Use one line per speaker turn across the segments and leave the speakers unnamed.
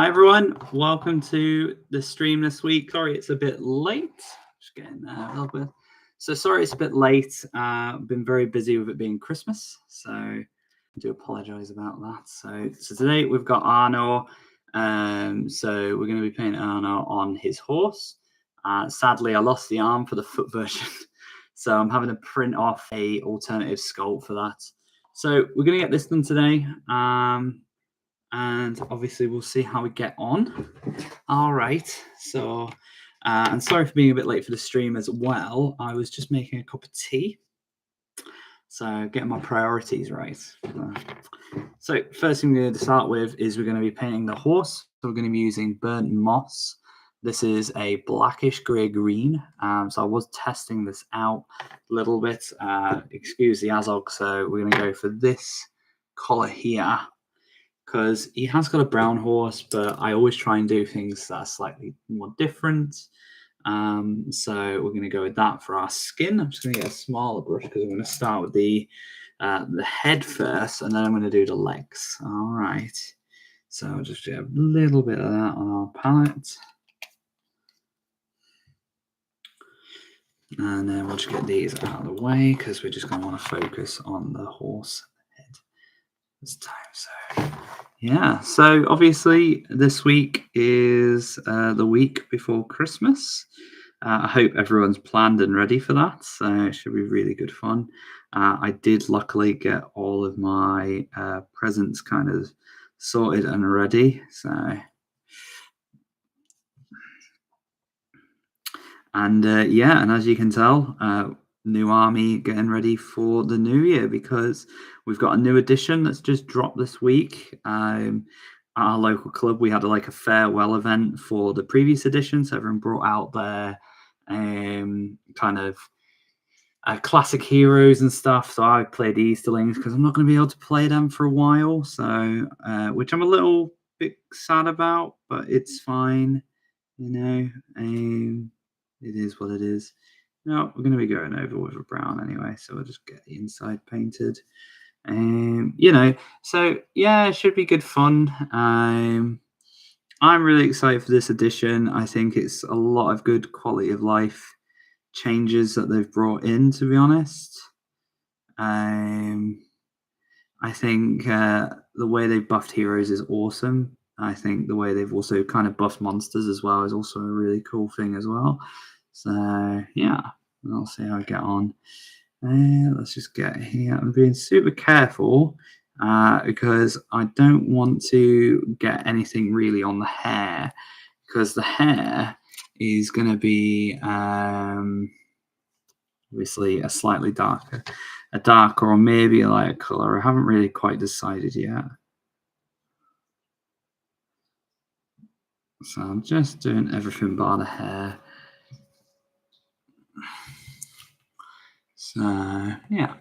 Hi everyone, welcome to the stream this week. Sorry it's a bit late. Just getting there a little bit. So sorry it's a bit late. I've been very busy with it being Christmas, so I do apologize about that. So today we've got Earnur. So we're going to be painting Earnur on his horse. Sadly, I lost the arm for the foot version, so I'm having to print off a alternative sculpt for that. So we're going to get this done today. And obviously we'll see how we get on. All right, so and sorry for being a bit late for the stream as well. I was just making a cup of tea, so getting my priorities right. So first thing we're going to start with is we're going to be painting the horse. So we're going to be using burnt moss. This is a blackish grey-green. So I was testing this out a little bit. Excuse the Azog. So we're going to go for this colour here, because he has got a brown horse, but I always try and do things that are slightly more different. So we're going to go with that for our skin. I'm just going to get a smaller brush because I'm going to start with the head first, and then I'm going to do the legs. All right. So I'll just do a little bit of that on our palette. And then we'll just get these out of the way because we're just going to want to focus on the horse head this time. So yeah, so obviously this week is the week before Christmas. I hope everyone's planned and ready for that. So it should be really good fun. I did luckily get all of my presents kind of sorted and ready. So, and yeah, and as you can tell, new army getting ready for the new year because we've got a new edition that's just dropped this week. At our local club, we had like a farewell event for the previous edition, so everyone brought out their kind of classic heroes and stuff. So I played Easterlings because I'm not going to be able to play them for a while, so which I'm a little bit sad about, but it's fine, you know. It is what it is. No, we're going to be going over with a brown anyway, so we'll just get the inside painted. You know, so yeah, it should be good fun. I'm really excited for this edition. I think it's a lot of good quality of life changes that they've brought in, to be honest. I think the way they've buffed heroes is awesome. I think the way they've also kind of buffed monsters as well is also a really cool thing as well. So yeah, we'll see how I get on. Let's just get here. I'm being super careful because I don't want to get anything really on the hair, because the hair is going to be obviously a slightly darker, or maybe a lighter color. I haven't really quite decided yet. So I'm just doing everything bar the hair. So yeah,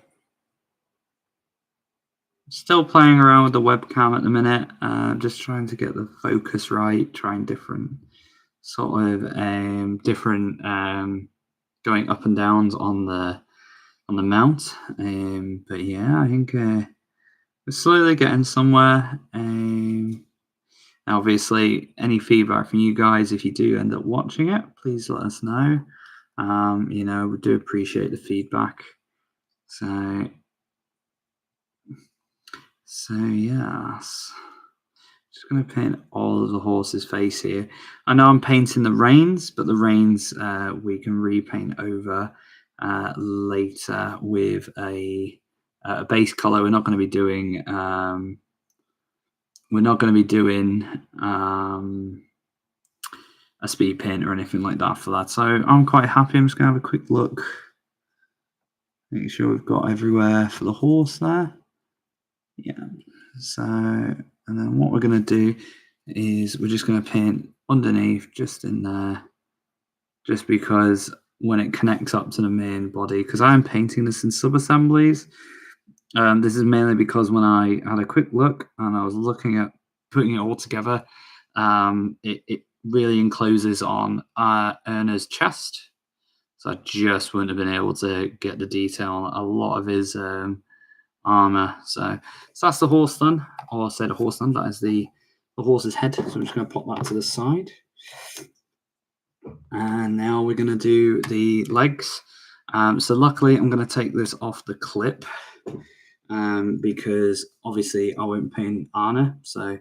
still playing around with the webcam at the minute, just trying to get the focus right, trying different sort of different going up and downs on the mount. But yeah, I think we're slowly getting somewhere. Obviously, any feedback from you guys, if you do end up watching it, please let us know. You know, we do appreciate the feedback. So yes, just going to paint all of the horse's face here. I know I'm painting the reins, but the reins we can repaint over later with a base color. We're not going to be doing a speed paint or anything like that for that. So I'm quite happy. I'm just going to have a quick look, making sure we've got everywhere for the horse there. Yeah. So, and then what we're going to do is we're just going to paint underneath, just in there, just because when it connects up to the main body, because I'm painting this in sub-assemblies. This is mainly because when I had a quick look and I was looking at putting it all together, it really encloses on Earnur's chest. So I just wouldn't have been able to get the detail on a lot of his armor. So that's the horse done, or I said a horse done. That is the the horse's head. So I'm just going to pop that to the side. And now we're going to do the legs. So luckily, I'm going to take this off the clip because obviously I won't paint Earnur. So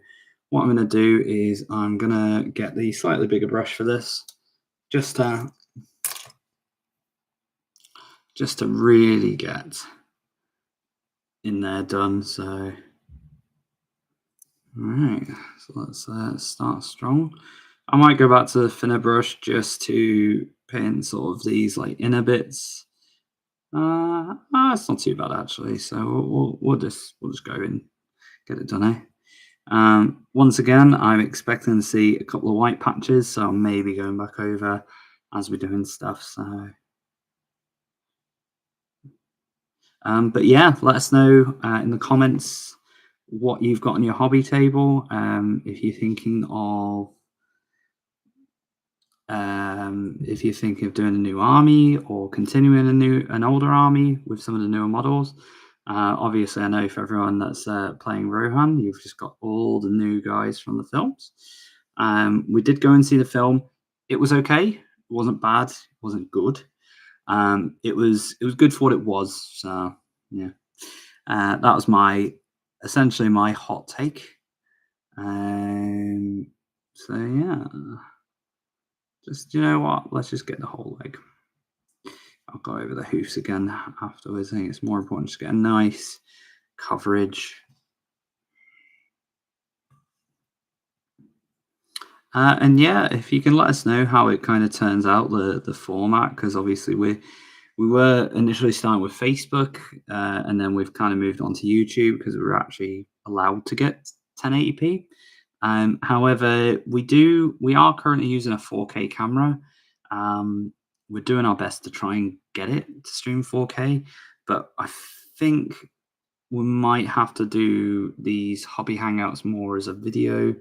what I'm going to do is I'm going to get the slightly bigger brush for this, just to really get in there done. So all right, so let's start strong. I might go back to the thinner brush just to paint sort of these like inner bits. It's not too bad actually. So we'll just go and get it done, eh? Once again, I'm expecting to see a couple of white patches, so I may be going back over as we're doing stuff. So, but yeah, let us know in the comments what you've got on your hobby table. If you're thinking of doing a new army or continuing an older army with some of the newer models. Obviously, I know for everyone that's playing Rohan, you've just got all the new guys from the films. We did go and see the film. It was okay. It wasn't bad. It wasn't good. It was good for what it was. So yeah, that was essentially my hot take. So yeah. Just, you know what? Let's just get the whole leg. I'll go over the hoofs again afterwards. I think it's more important to get a nice coverage. And yeah, if you can let us know how it kind of turns out, the format, because obviously we were initially starting with Facebook, and then we've kind of moved on to YouTube because we were actually allowed to get 1080p. However, we are currently using a 4K camera. We're doing our best to try and get it to stream 4K, but I think we might have to do these hobby hangouts more as a video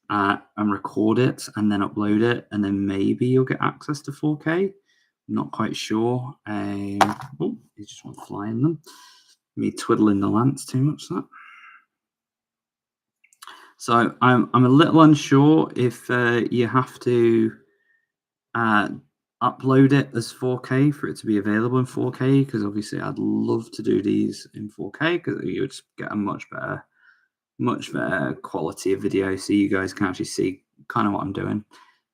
and record it and then upload it, and then maybe you'll get access to 4K. I'm not quite sure. Oh, you just want flying them. Me twiddling the lance too much. That. So I'm a little unsure if you have to upload it as 4K for it to be available in 4K, because obviously I'd love to do these in 4K because you would get a much better quality of video, so you guys can actually see kind of what I'm doing.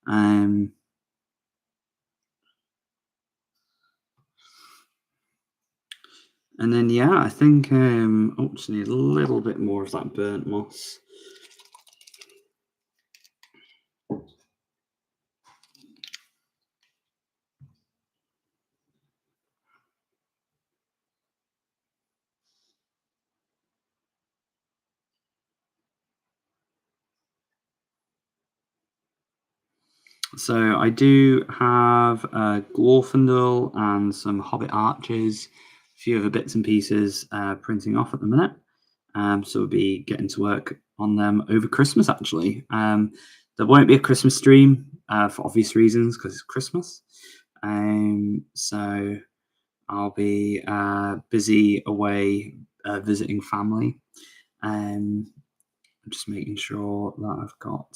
And then yeah, I think just need a little bit more of that burnt moss. So I do have Glorfindel and some Hobbit archers, a few other bits and pieces printing off at the minute. So we'll be getting to work on them over Christmas, actually. There won't be a Christmas stream for obvious reasons, because it's Christmas. So I'll be busy away visiting family. I'm just making sure that I've got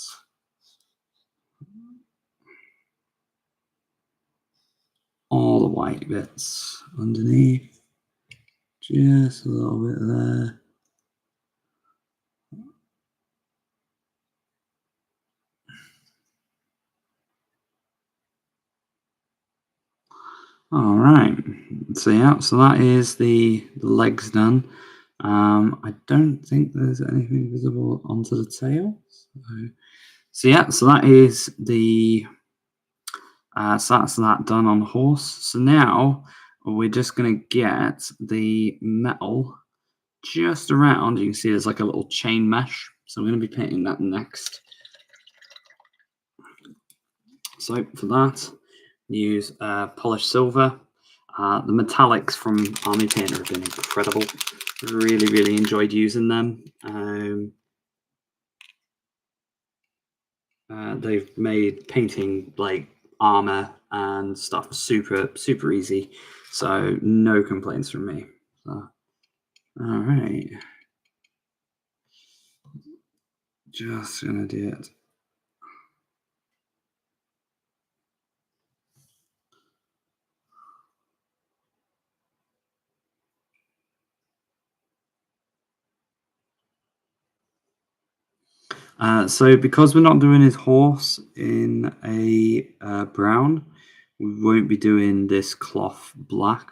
all the white bits underneath. Just a little bit there. All right. So yeah, so that is the legs done. I don't think there's anything visible onto the tail. So yeah, so that is so that's that done on the horse. So now we're just gonna get the metal just around. You can see there's like a little chain mesh. So I'm gonna be painting that next. So for that, use polished silver. The metallics from Army Painter have been incredible. Really, really enjoyed using them. They've made painting like armor and stuff super, super easy. So no complaints from me. So, all right. Just gonna do it. So because we're not doing his horse in a brown, we won't be doing this cloth black,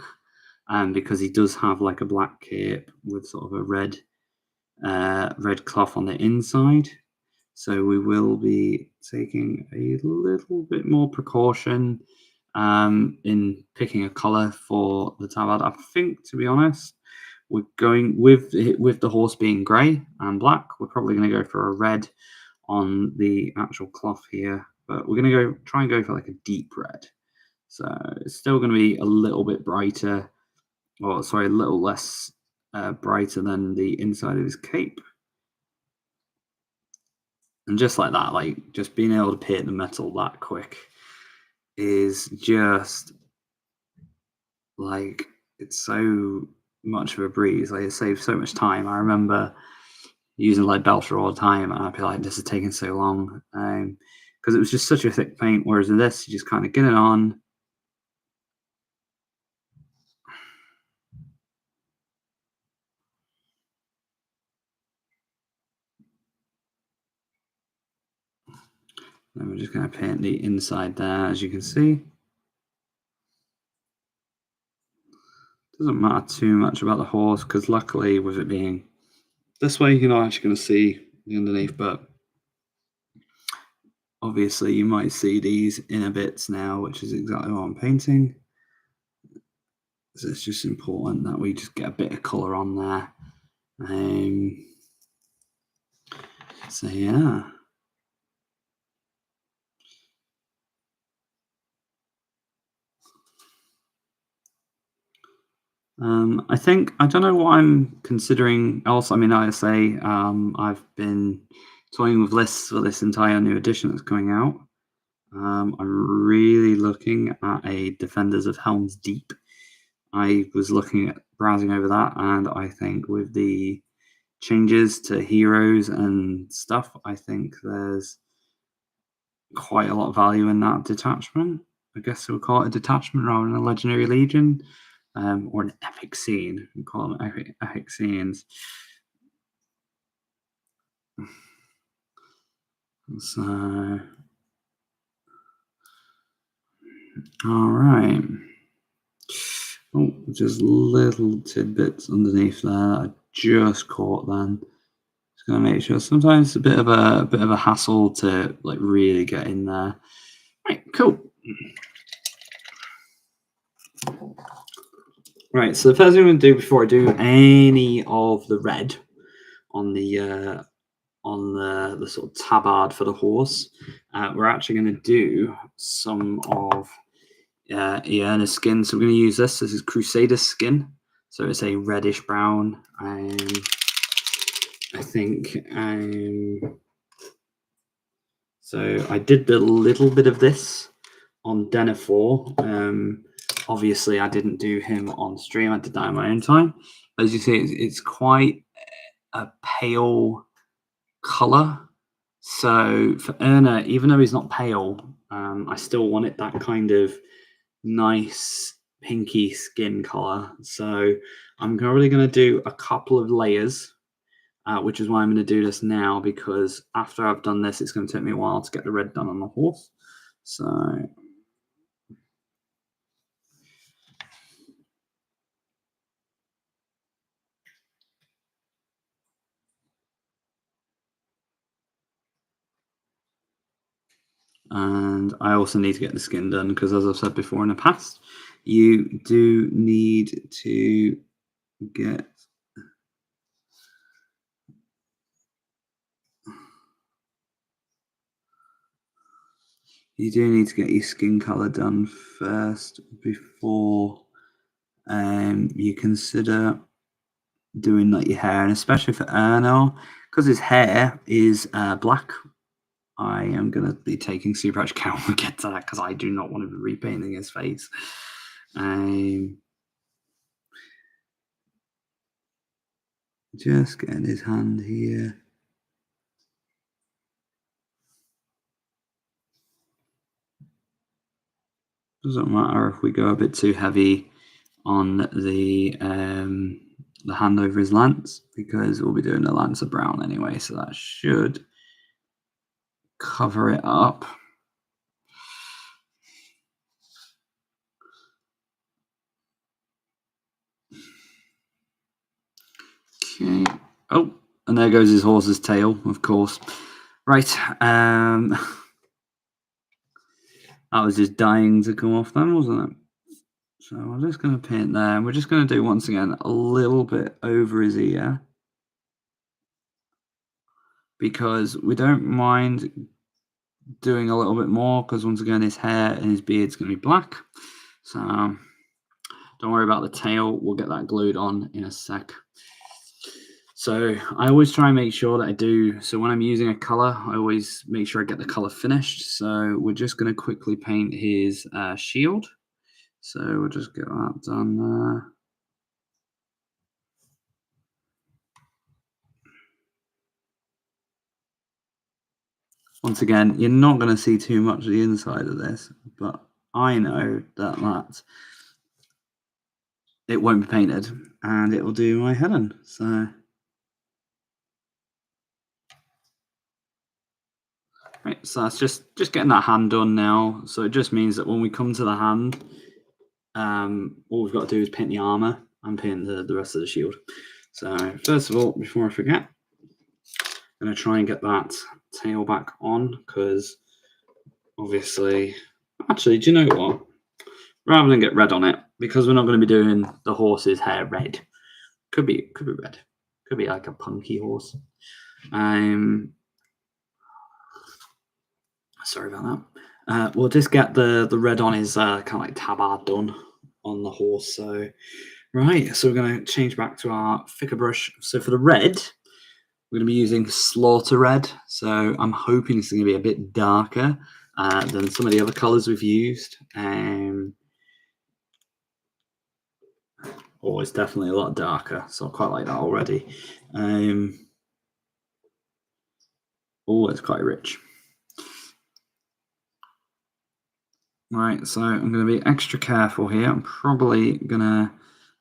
because he does have like a black cape with sort of a red cloth on the inside. So we will be taking a little bit more precaution in picking a color for the tabard. I think, to be honest, we're going with the horse being grey and black. We're probably going to go for a red on the actual cloth here, but we're going to go try and go for like a deep red. So it's still going to be a little bit brighter, or sorry, a little less brighter than the inside of his cape. And just like that, like just being able to paint the metal that quick is just like it's so much of a breeze. Like it saves so much time. I remember using like Belcher all the time, and I'd be like, "This is taking so long," because it was just such a thick paint. Whereas in this, you just kind of get it on. And we're just going to paint the inside there, as you can see. Doesn't matter too much about the horse because luckily, with it being this way, you're not actually going to see the underneath, but obviously you might see these inner bits now, which is exactly what I'm painting. So it's just important that we just get a bit of colour on there. So yeah. I think I don't know what I'm considering else. I mean, like I say, I've been toying with lists for this entire new edition that's coming out. I'm really looking at a Defenders of Helm's Deep. I was looking at browsing over that, and I think with the changes to heroes and stuff, I think there's quite a lot of value in that detachment. I guess we'll call it a detachment rather than a legendary legion, or an epic scene. We call them epic scenes. So, all right. Oh, just little tidbits underneath there that I just caught then. Just gonna make sure. Sometimes it's a bit of a hassle to like really get in there. Right, cool. Right, so the first thing I'm gonna do before I do any of the red on the sort of tabard for the horse, we're actually going to do some of Earnur skin. So we're going to use this. This is Crusader skin. So it's a reddish brown. I think. So I did a little bit of this on Denethor. Obviously, I didn't do him on stream. I did that in my own time. As you see, it's quite a pale color. So for Earnur, even though he's not pale, I still want it that kind of nice pinky skin color. So I'm really going to do a couple of layers, which is why I'm going to do this now, because after I've done this, it's going to take me a while to get the red done on the horse. So and I also need to get the skin done because, as I've said before in the past, you do need to get your skin color done first before you consider doing like your hair, and especially for Erno, because his hair is black. I am gonna be taking super much care when we get to that because I do not want to be repainting his face. Just getting his hand here. Doesn't matter if we go a bit too heavy on the hand over his lance, because we'll be doing the lance of brown anyway, so that should cover it up. Okay. Oh, and there goes his horse's tail, of course. Right. That was just dying to come off then, wasn't it? So I'm just going to paint there. We're just going to do, once again, a little bit over his ear, because we don't mind doing a little bit more, because once again his hair and his beard's going to be black. So don't worry about the tail. We'll get that glued on in a sec. So I always try and make sure that I do. So when I'm using a color, I always make sure I get the color finished. So we're just going to quickly paint his shield. So we'll just get that done there. Once again, you're not going to see too much of the inside of this, but I know that it won't be painted and it will do my head in. So right, so that's just getting that hand done now. So it just means that when we come to the hand, all we've got to do is paint the armor and paint the rest of the shield. So first of all, before I forget, I'm going to try and get that tail back on, because obviously, actually, do you know what? Rather than get red on it, because we're not going to be doing the horse's hair red. Could be red. Could be like a punky horse. Sorry about that. We'll just get the red on his kind of like tabard done on the horse. So right, so we're going to change back to our thicker brush. So for the red, we're going to be using Slaughter Red. So I'm hoping it's going to be a bit darker than some of the other colors we've used. Oh, it's definitely a lot darker, so I quite like that already. Oh, it's quite rich. Right, so I'm going to be extra careful here. I'm probably going to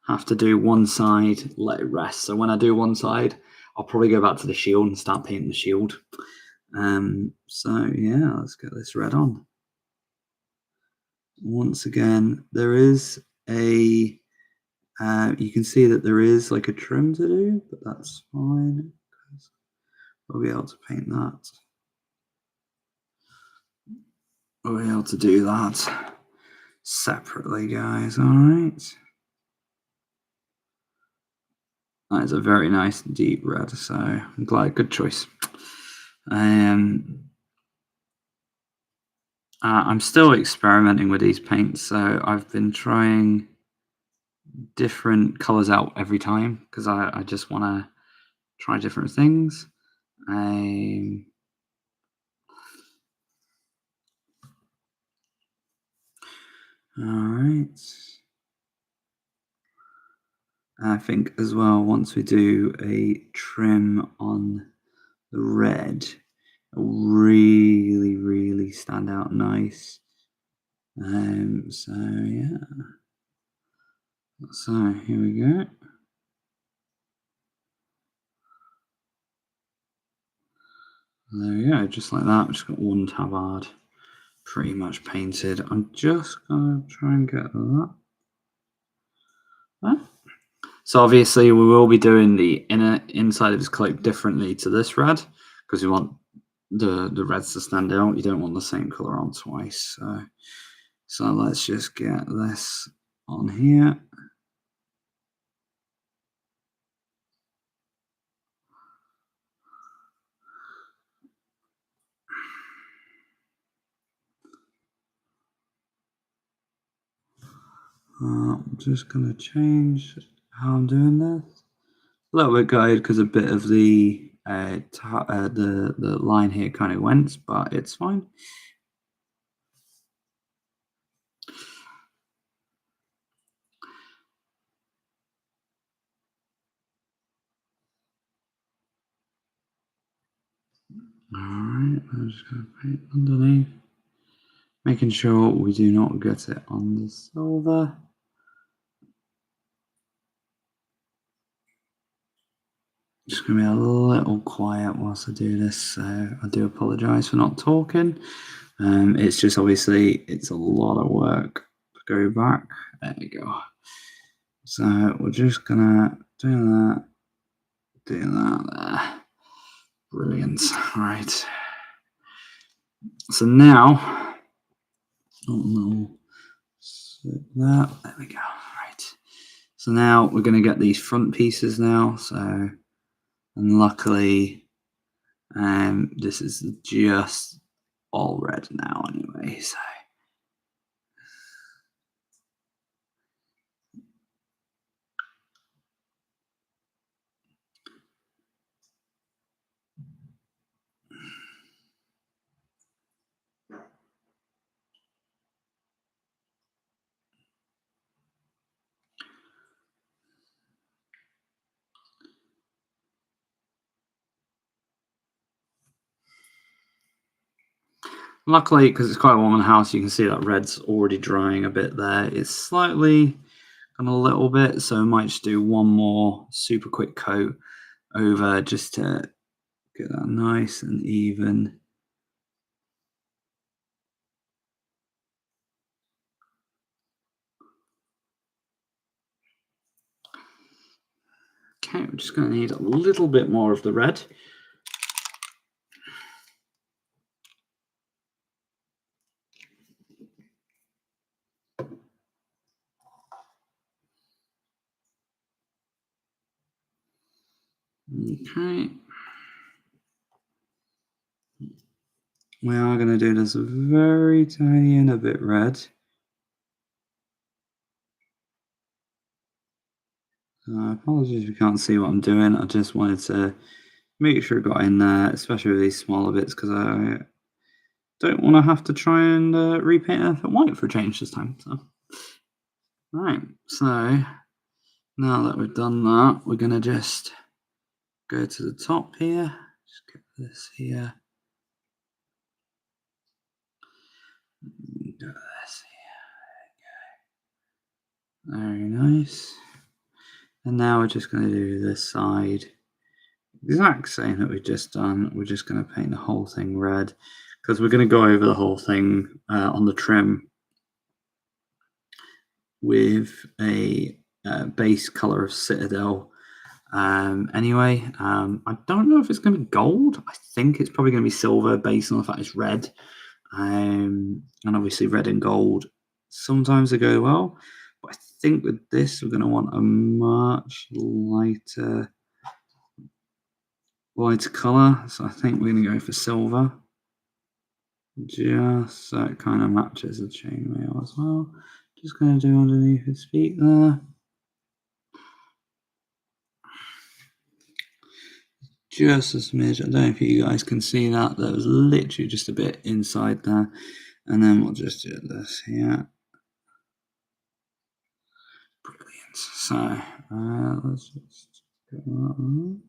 have to do one side, let it rest. So when I do one side, I'll probably go back to the shield and start painting the shield. So yeah, let's get this red on. Once again, there is a, you can see that there is like a trim to do, but that's fine. We'll be able to paint that. We'll be able to do that separately, guys. All right. That is a very nice deep red, so I'm glad. Good choice. I'm still experimenting with these paints, so I've been trying different colors out every time, because I just want to try different things. All right. I think as well, once we do a trim on the red, it'll really, really stand out nice. So yeah. So here we go. There we go, just like that. I've just got one tabard pretty much painted. I'm just gonna try and get that. So obviously we will be doing the inside of his cloak differently to this red, because we want the reds to stand out. You don't want the same color on twice. So let's just get this on here. I'm just gonna change how I'm doing this. A little bit guided because a bit of the the line here kind of went, but it's fine. All right, I'm just gonna paint underneath. Making sure we do not get it on the silver. Just going to be a little quiet whilst I do this, so I do apologise for not talking. It's just obviously it's a lot of work to go back. There we go. So we're just gonna do that there. Brilliant. Right. So now, oh no, there we go. Right. So now we're gonna get these front pieces now. So, and luckily, this is just all red now anyway. So. Luckily, because it's quite warm in the house, you can see that red's already drying a bit there. It's slightly and a little bit, so I might just do one more super quick coat over just to get that nice and even. Okay, we're just going to need a little bit more of the red. Okay. We are going to do this very tiny and a bit red. Apologies if you can't see what I'm doing. I just wanted to make sure it got in there, especially with these smaller bits, because I don't want to have to try and repaint anything white for a change this time. So, right. So now that we've done that, we're going to just go to the top here. Just get this here. Do this here. Very nice. And now we're just going to do this side. Exact same that we've just done. We're just going to paint the whole thing red because we're going to go over the whole thing on the trim with a base color of Citadel. Anyway, I don't know if it's going to be gold. I think it's probably going to be silver based on the fact it's red. And obviously red and gold sometimes they go well. But I think with this, we're going to want a much lighter color. So I think we're going to go for silver. Just so it kind of matches the chainmail as well. Just going to do underneath his feet there. Just a smidge. I don't know if you guys can see that. There was literally just a bit inside there. And then we'll just do this here. Brilliant. So let's just go on.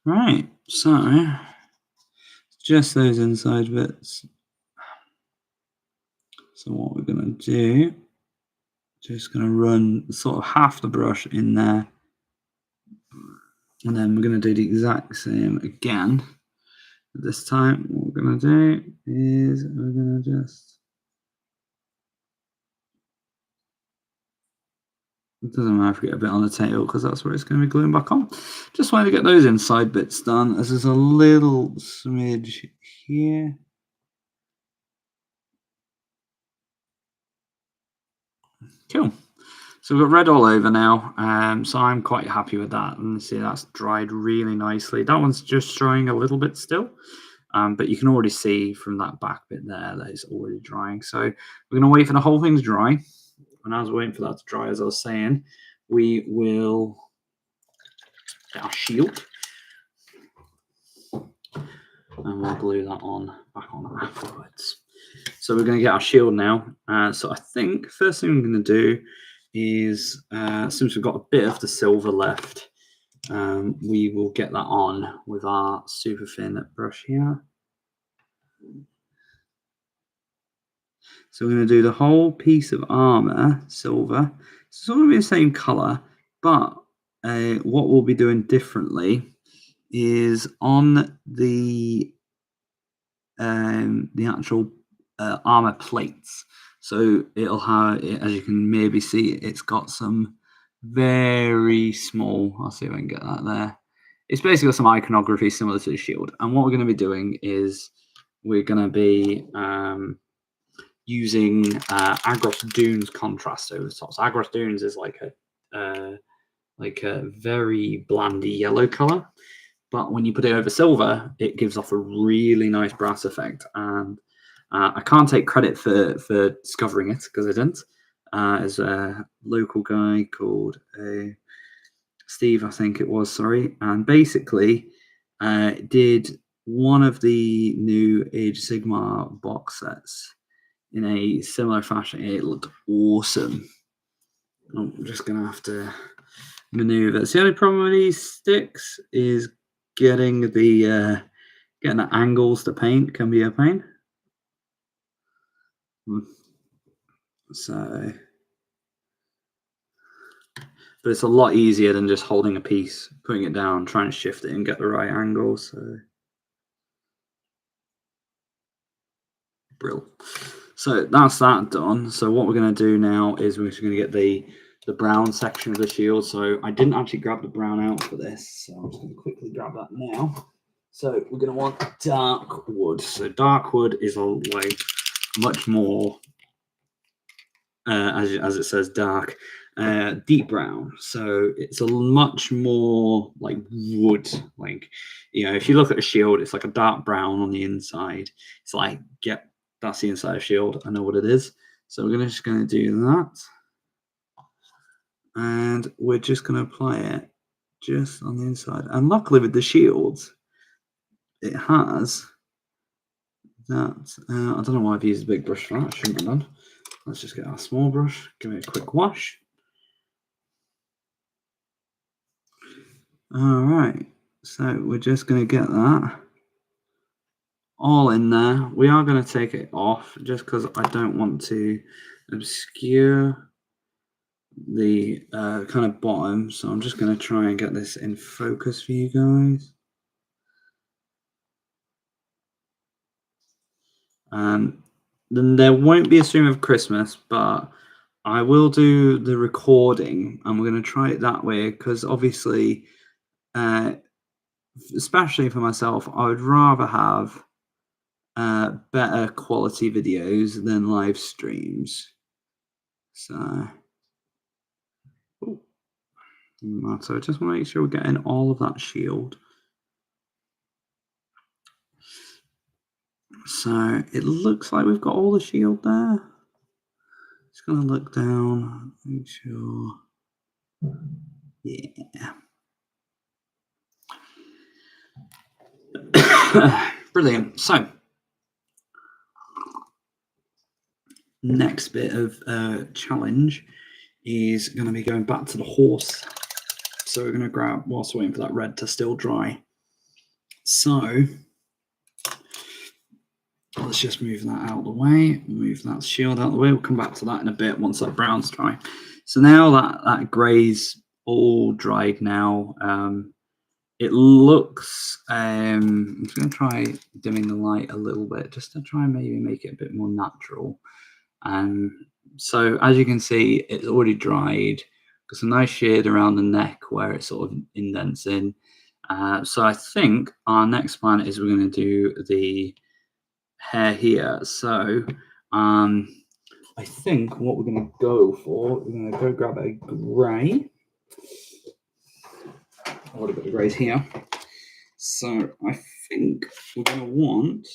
Right. So just those inside bits. So what we're going to do, just going to run sort of half the brush in there. And then we're going to do the exact same again. This time, what we're going to do is we're going to just. It doesn't matter if we get a bit on the tail because that's where it's going to be gluing back on. Just wanted to get those inside bits done. This is a little smidge here. Cool. So we've got red all over now. So I'm quite happy with that. And see, that's dried really nicely. That one's just drying a little bit still. But you can already see from that back bit there that it's already drying. So we're going to wait for the whole thing to dry. And as we're waiting for that to dry, as I was saying, we will get our shield. And we'll glue that back on afterwards. So we're going to get our shield now. So I think first thing we're going to do is, since we've got a bit of the silver left, we will get that on with our super thin brush here. So we're going to do the whole piece of armor, silver. So it's all going to be the same color, but what we'll be doing differently is on the actual armor plates. So it'll have, as you can maybe see, it's got some very small. I'll see if I can get that there. It's basically got some iconography similar to the shield. And what we're going to be doing is we're going to be using Agros Dunes contrast over the top. So Agros Dunes is like a very blandy yellow color, but when you put it over silver, it gives off a really nice brass effect. And I can't take credit for discovering it because I didn't. There's a local guy called Steve, I think it was, sorry, and basically did one of the new Age of Sigmar box sets in a similar fashion. It looked awesome. I'm just going to have to maneuver. So the only problem with these sticks is getting the angles to paint can be a pain. So, but it's a lot easier than just holding a piece, putting it down, trying to shift it and get the right angle. So, brill. So that's that done. So what we're going to do now is we're just going to get the brown section of the shield. So I didn't actually grab the brown out for this, so I'm just going to quickly grab that now. So we're going to want dark wood. So dark wood is like much more, as it says, dark, deep brown. So it's a much more like wood. Like, if you look at a shield, it's like a dark brown on the inside. It's like, yep, that's the inside of shield. I know what it is. So we're just going to do that. And we're just going to apply it just on the inside. And luckily with the shields, it has that. I don't know why I've used a big brush for that. I shouldn't have done. Let's just get our small brush, give it a quick wash. All right, so we're just going to get that all in there. We are going to take it off just because I don't want to obscure the kind of bottom. So I'm just going to try and get this in focus for you guys. Then there won't be a stream of Christmas, but I will do the recording, and we're going to try it that way because obviously, especially for myself, I would rather have better quality videos than live streams. So I just want to make sure we're getting all of that shield. So it looks like we've got all the shield there. Just going to look down, make sure. Yeah. Brilliant. So next bit of challenge is going to be going back to the horse. So we're going to grab, whilst waiting for that red to still dry. So let's just move that out of the way, move that shield out of the way. We'll come back to that in a bit once that brown's dry. So now that grey's all dried now, it looks, I'm just going to try dimming the light a little bit just to try and maybe make it a bit more natural. So as you can see, it's already dried. Got some nice shade around the neck where it sort of indents in. So I think our next plan is we're going to do the hair here. So I think what we're going to go for, we're going to go grab a grey. I've already got the greys here. So I think we're going to want,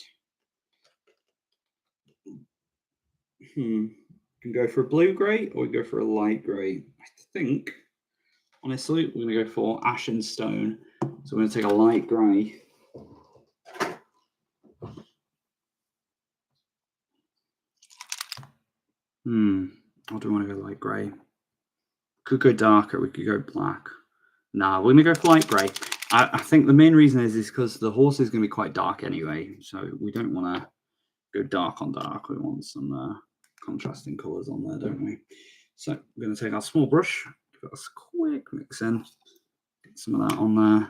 we can go for a blue grey or we go for a light grey. I think, honestly, we're going to go for ashen stone. So we're going to take a light grey. Or do we want to go light grey? Could go darker, we could go black. Nah, we're going to go for light grey. I think the main reason is because the horse is going to be quite dark anyway, so we don't want to go dark on dark. We want some contrasting colours on there, don't we? So we're going to take our small brush, give us a quick mix in, get some of that on there.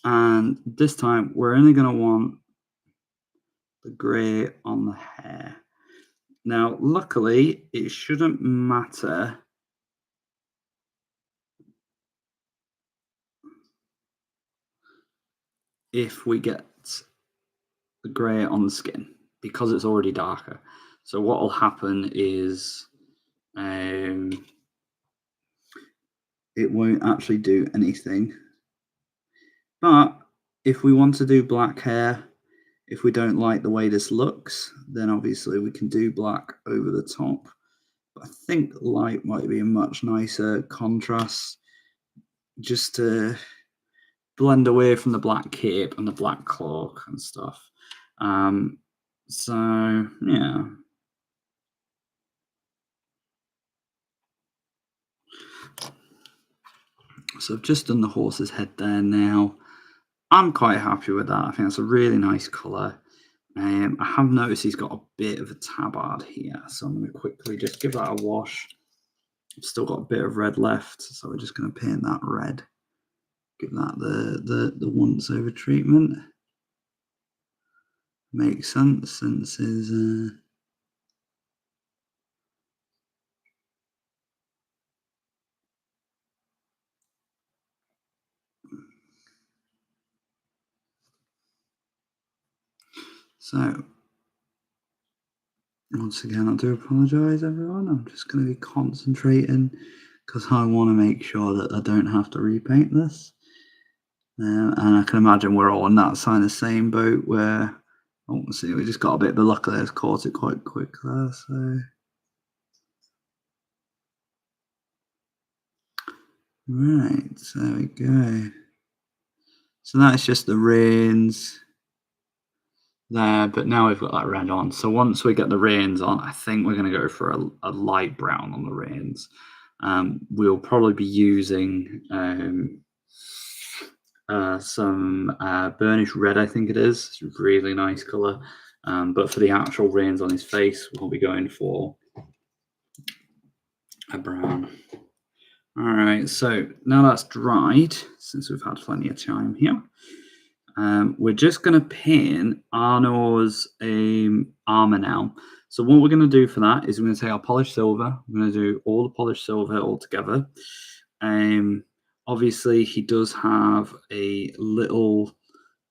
And this time we're only going to want the grey on the hair. Now, luckily, it shouldn't matter if we get the grey on the skin because it's already darker. So what will happen is it won't actually do anything. But if we want to do black hair, if we don't like the way this looks, then obviously we can do black over the top. But I think light might be a much nicer contrast just to blend away from the black cape and the black cloak and stuff. So yeah. So I've just done the horse's head there now. I'm quite happy with that. I think that's a really nice colour. I have noticed he's got a bit of a tabard here, so I'm going to quickly just give that a wash. I've still got a bit of red left, so we're just going to paint that red. Give that the once over treatment. Makes sense since his so once again, I do apologise, everyone. I'm just going to be concentrating because I want to make sure that I don't have to repaint this. And I can imagine we're all on that side of the same boat where, oh, see, we just got a bit, but luckily I've caught it quite quick there. So, right, so there we go. So that's just the reins there, but now we've got that red on. So once we get the reins on, I think we're going to go for a light brown on the reins. We'll probably be using some burnished red, I think it is. It's a really nice color. But for the actual reins on his face, we'll be going for a brown. All right, so now that's dried, since we've had plenty of time here, we're just going to paint Earnur's armor now. So what we're going to do for that is we're going to take our polished silver. We're going to do all the polished silver all together. Obviously, he does have a little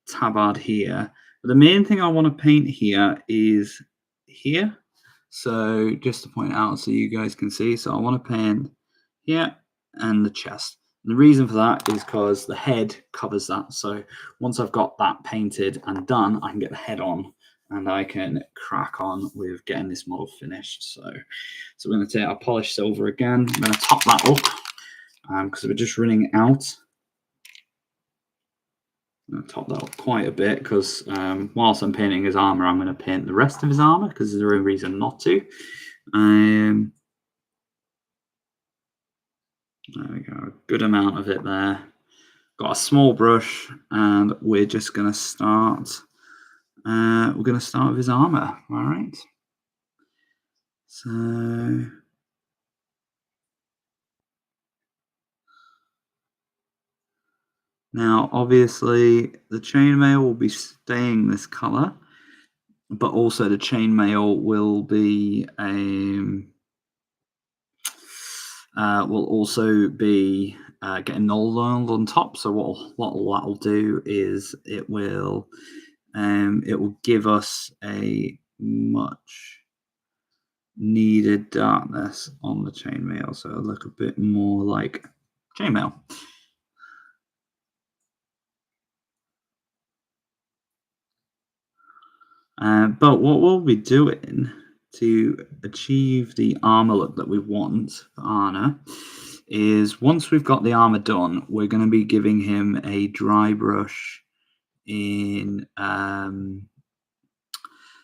tabard here. But the main thing I want to paint here is here. So just to point out so you guys can see. So I want to paint here and the chest. And the reason for that is because the head covers that. So once I've got that painted and done, I can get the head on and I can crack on with getting this model finished. So we're going to take our polished silver again. I'm going to top that up because we're just running out. I'm going to top that up quite a bit because whilst I'm painting his armor, I'm going to paint the rest of his armor because there's no reason not to. There we go, a good amount of it there. Got a small brush, and we're just going to start. We're going to start with his armor. All right. So now, obviously, the chainmail will be staying this color, but also the chainmail will be getting null on top. So what that'll do is it will give us a much needed darkness on the chainmail, so it'll look a bit more like chainmail. But what we'll be doing to achieve the armor look that we want for Earnur is once we've got the armor done, we're going to be giving him a dry brush in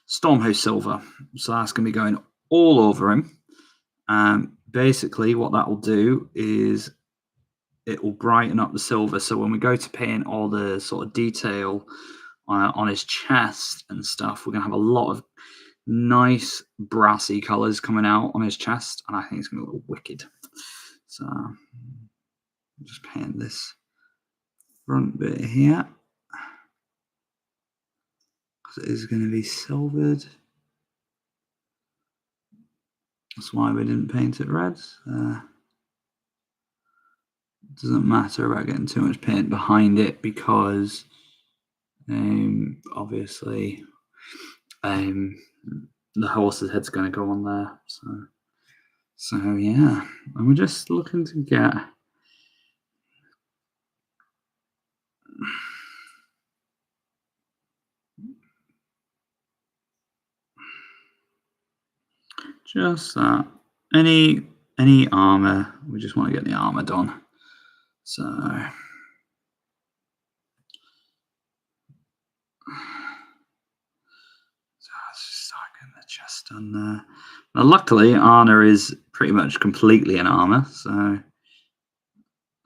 Stormhost Silver. So that's going to be going all over him. Basically, what that will do is it will brighten up the silver. So when we go to paint all the sort of detail on his chest and stuff, we're going to have a lot of nice brassy colours coming out on his chest, and I think it's going to look wicked. So I'll just paint this front bit here because it is going to be silvered. That's why we didn't paint it red. It doesn't matter about getting too much paint behind it because obviously the horse's head's going to go on there. So yeah, and we're just looking to get just that. Any armor, we just want to get the armor done. So let's just start getting the chest done there. Now, luckily, Earnur is pretty much completely in armor, so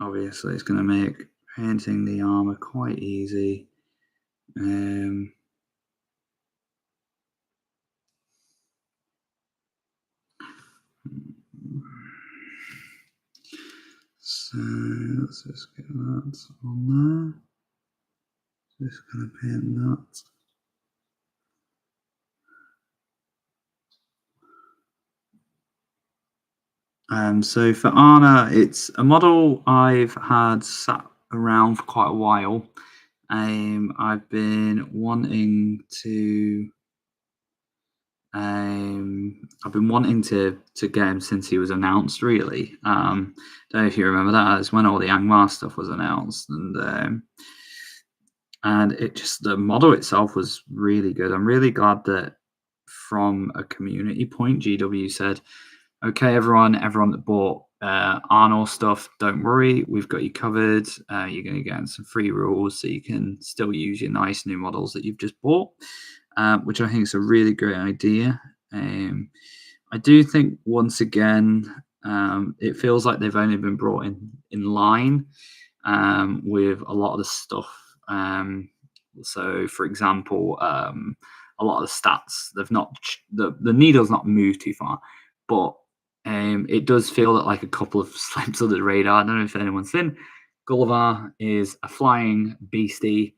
obviously it's going to make painting the armor quite easy. So let's just get that on there. Just going to paint that. So for Earnur, it's a model I've had sat around for quite a while. I've been wanting to get him since he was announced. Really, don't know if you remember that. It's when all the Angmar stuff was announced, and it just the model itself was really good. I'm really glad that from a community point, GW said, "Okay, everyone that bought Arnold stuff, don't worry, we've got you covered. You're going to get some free rules, so you can still use your nice new models that you've just bought," which I think is a really great idea. I do think once again, it feels like they've only been brought in line with a lot of the stuff. So, for example, a lot of the stats they've not the needle's not moved too far, but it does feel that like a couple of slips of the radar. I don't know if anyone's seen. Gulliver is a flying beastie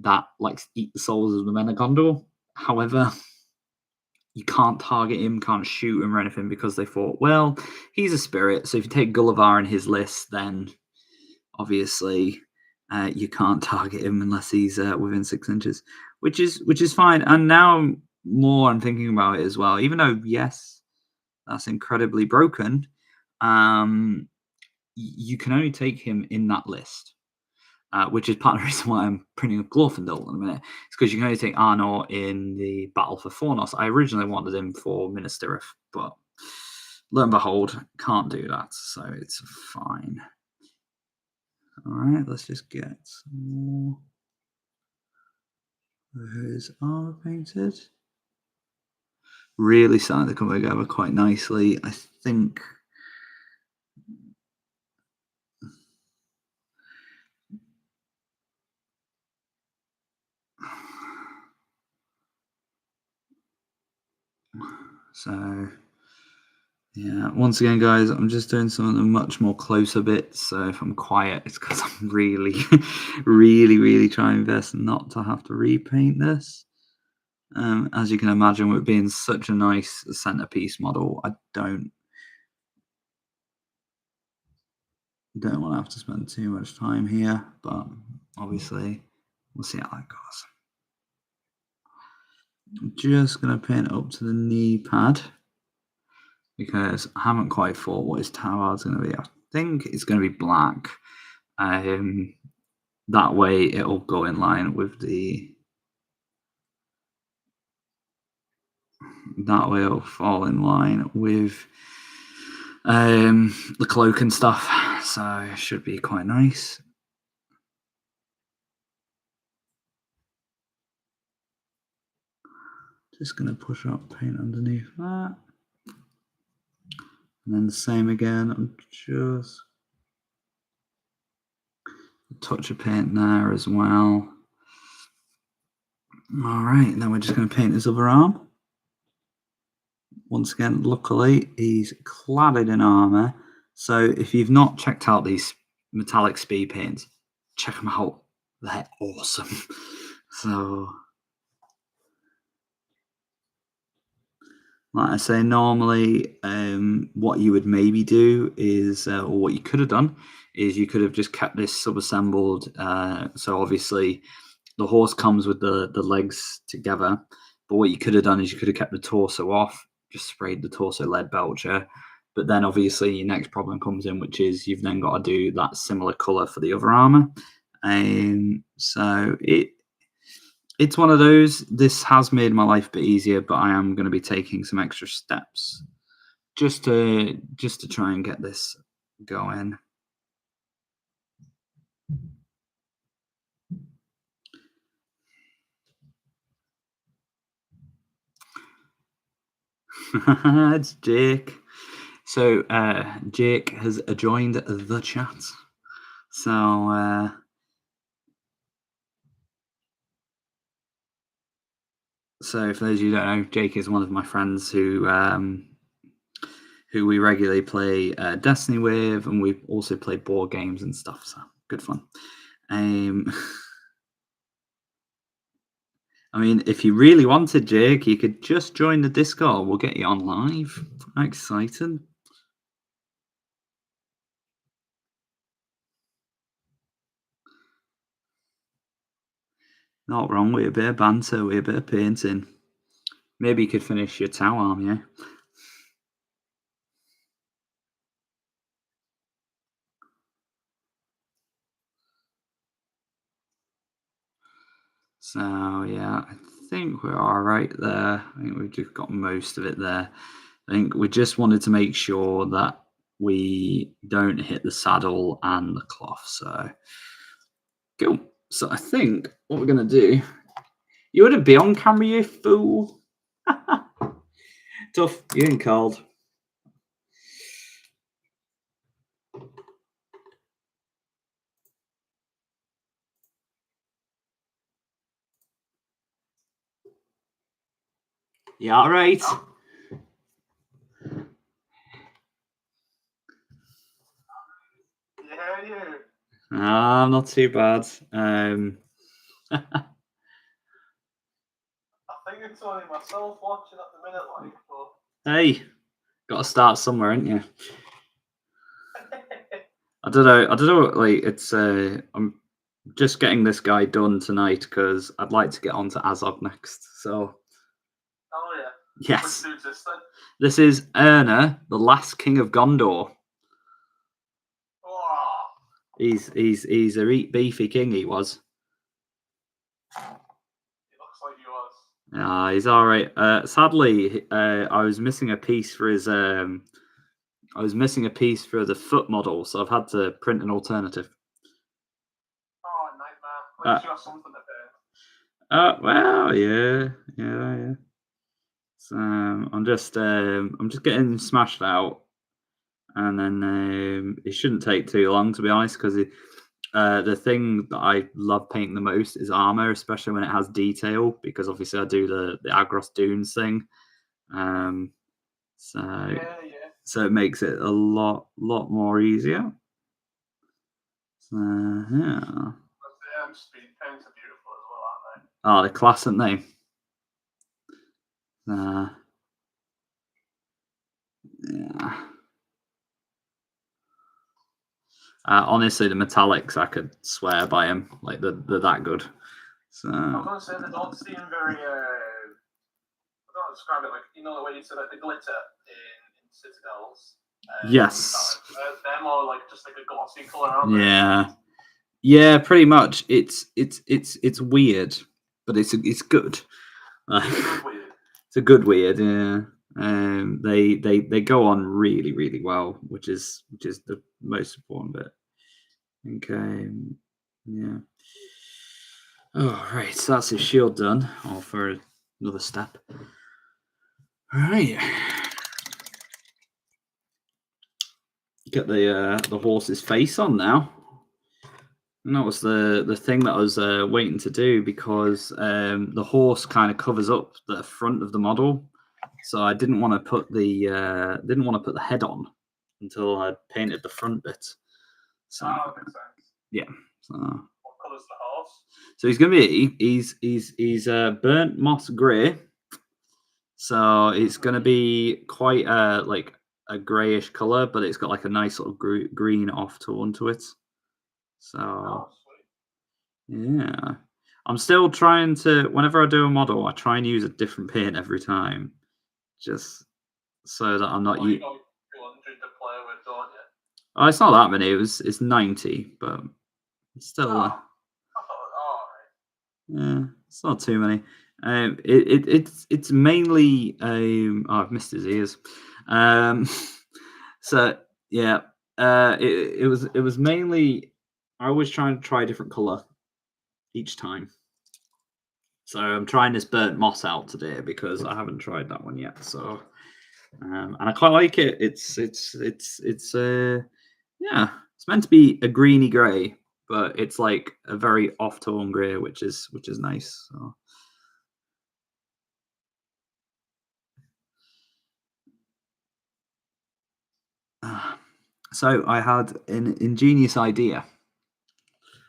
that likes to eat the souls of the men of Gondor. However, you can't target him, can't shoot him or anything because they thought, well, he's a spirit. So if you take Gulliver in his list, then obviously you can't target him unless he's within 6 inches, which is fine. And now more I'm thinking about it as well. Even though yes, that's incredibly broken, you can only take him in that list. Which is part of the reason why I'm printing up Glorfindel in a minute. It's because you can only take Earnur in the battle for fornost. I originally wanted him for Minas Tirith, but lo and behold, can't do that, so it's fine. All right, let's just get some more of his armor painted. Really starting to come together quite nicely. I think so. Yeah, once again, guys, I'm just doing some of the much more closer bits. So if I'm quiet, it's because I'm really, really trying my best not to have to repaint this. As you can imagine, with it being such a nice centerpiece model, I don't want to have to spend too much time here. But obviously, we'll see how that goes. I'm just going to paint it up to the knee pad, because I haven't quite thought what his tower is going to be. I think it's going to be black. That way it'll go in line with that way it'll fall in line with the cloak and stuff. So it should be quite nice. Just going to push up paint underneath that. And then the same again. I'm just a touch of paint there as well. All right, and then we're just going to paint his other arm. once again, luckily, he's cladded in armor. So if you've not checked out these metallic speed paints, check them out. They're awesome. So, like I say, normally, what you would maybe do is, or what you could have done, is you could have just kept this sub-assembled. So obviously, the horse comes with the legs together. But what you could have done is you could have kept the torso off, just sprayed the torso lead belcher. But then obviously your next problem comes in, which is you've then got to do that similar color for the other armor. So it's one of those. This has made my life a bit easier, but I am going to be taking some extra steps just to try and get this going. It's Jake. So Jake has joined the chat. So so for those of you who don't know, Jake is one of my friends who we regularly play Destiny with, and we also play board games and stuff. So good fun. I mean, if you really wanted, Jake, you could just join the Discord. We'll get you on live. I'm excited. Not wrong with a bit of banter, with a bit of painting. Maybe you could finish your Tau arm, yeah? So, yeah, I think we're all right there. I think we've just got most of it there. I think we just wanted to make sure that we don't hit the saddle and the cloth. So, cool. So, I think what we're going to do, you wouldn't be on camera, you fool. Tough. You ain't called. Yeah, all right.
Yeah.
I'm not too bad.
I think it's only myself watching at the minute, like. But...
Hey, got to start somewhere, ain't you? I don't know. Like, it's I'm just getting this guy done tonight because I'd like to get on to Azog next. So.
Oh yeah.
Yes.
Which dude's this then?
This is Earnur, the last king of Gondor.
Oh.
He's a beefy king. He was.
He looks like he was.
He's all right. Sadly, I was missing a piece for his. I was missing a piece for the foot model, so I've had to print an alternative.
Oh, nightmare. At least you got something to paint.
Well, yeah. So I'm just getting smashed out, and then it shouldn't take too long, to be honest, because the thing that I love painting the most is armor, especially when it has detail, because obviously I do the Agros Dunes thing. So
Yeah.
So it makes it a lot more easier. So yeah.
Speed paints are beautiful as well, aren't they?
Oh, they're class, aren't they? Yeah. Honestly, the metallics, I could swear by them. Like they're that good. So
I'm gonna say they don't seem very. I don't describe it like, you know, the way you said like the glitter in Citadels.
Yes.
They're more like just like a glossy color, aren't they?
Yeah, pretty much. It's weird, but it's good.
Weird.
It's a good weird, yeah. They go on really well, which is the most important bit. Okay, yeah. Oh, right, so that's his shield done. Or for another step. All right. Get the horse's face on now. And that was the thing that I was waiting to do, because the horse kind of covers up the front of the model. So I didn't want to put the head on until I painted the front bit. So
Makes sense.
yeah. So
What colour's the horse?
So he's gonna be he's burnt moss grey. So it's gonna be quite like a greyish color, but it's got like a nice sort of green off tone to it. So
Oh, sweet.
yeah, I'm still trying to. Whenever I do a model, I try and use a different paint every time, just so that I'm not.
You got 200 to play with, don't you?
Oh, it's not that many. It's 90, but it's still.
Oh, I thought,
Yeah, it's not too many. It's mainly oh, I've missed his ears. So yeah, it was mainly I always try and try a different color each time. So I'm trying this burnt moss out today because I haven't tried that one yet. So and I quite like it. It's yeah, it's meant to be a greeny grey, but it's like a very off tone grey, which is nice. So I had an ingenious idea.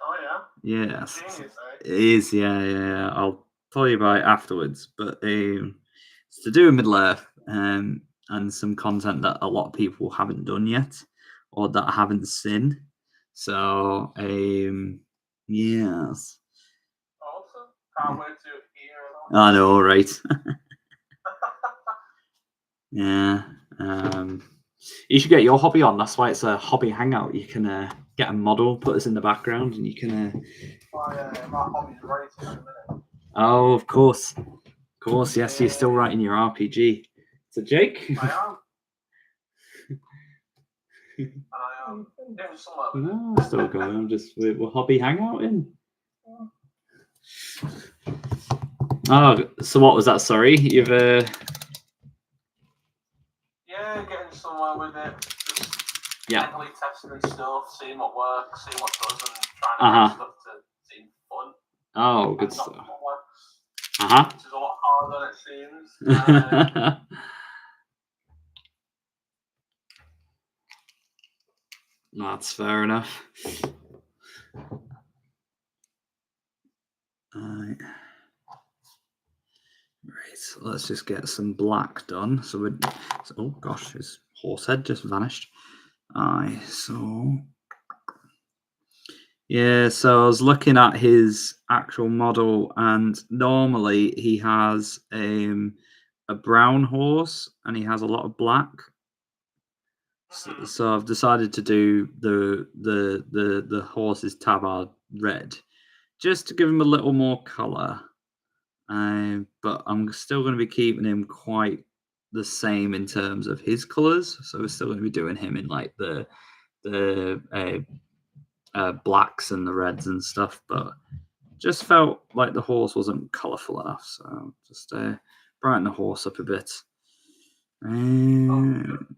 Oh yeah.
Yes,
Genius, eh?
it is. Yeah. I'll tell you about it afterwards. But it's to do with Middle Earth and some content that a lot of people haven't done yet, or that I haven't seen. So yes,
Awesome. Can't wait to hear
I know, right? Yeah. You should get your hobby on. That's why it's a hobby hangout. You can get a model, put us in the background, and you can.
my hobby's writing in a minute.
Oh, of course. Yes, you're still writing your RPG. So, Jake.
I am. I am. Doing something.
No, still going. I'm just we're hobby hangouting. Oh, so what was that? Sorry, you've
Yeah, getting somewhere with it. Just
yeah.
mentally testing stuff, seeing what works, seeing what doesn't, trying to get stuff to seem fun.
Oh, good stuff.
Which is a lot harder than it seems.
That's fair enough. Right, so let's just get some black done. So oh gosh, his horse head just vanished. So yeah, so I was looking at his actual model, and normally he has a brown horse, and he has a lot of black. So I've decided to do the horse's tabard red, just to give him a little more color. But I'm still going to be keeping him quite the same in terms of his colors. So we're still going to be doing him in like the blacks and the reds and stuff. But just felt like the horse wasn't colorful enough, so just brighten the horse up a bit.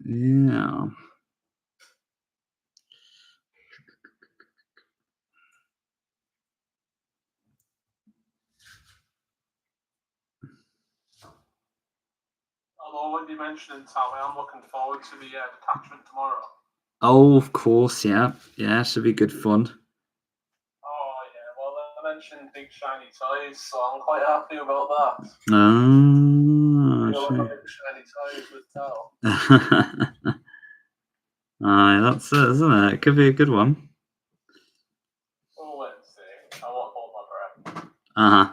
Yeah.
Although when you mentioned Tally, I'm looking forward to the detachment tomorrow.
Oh, of course, yeah. Should be good fun.
Oh yeah, well I mentioned big shiny toys, so I'm quite happy about that.
Sure.
Big shiny toys with Tal.
Aye, that's it, isn't it? It could be a good one.
Oh, let's see. I won't hold my breath.
Aye.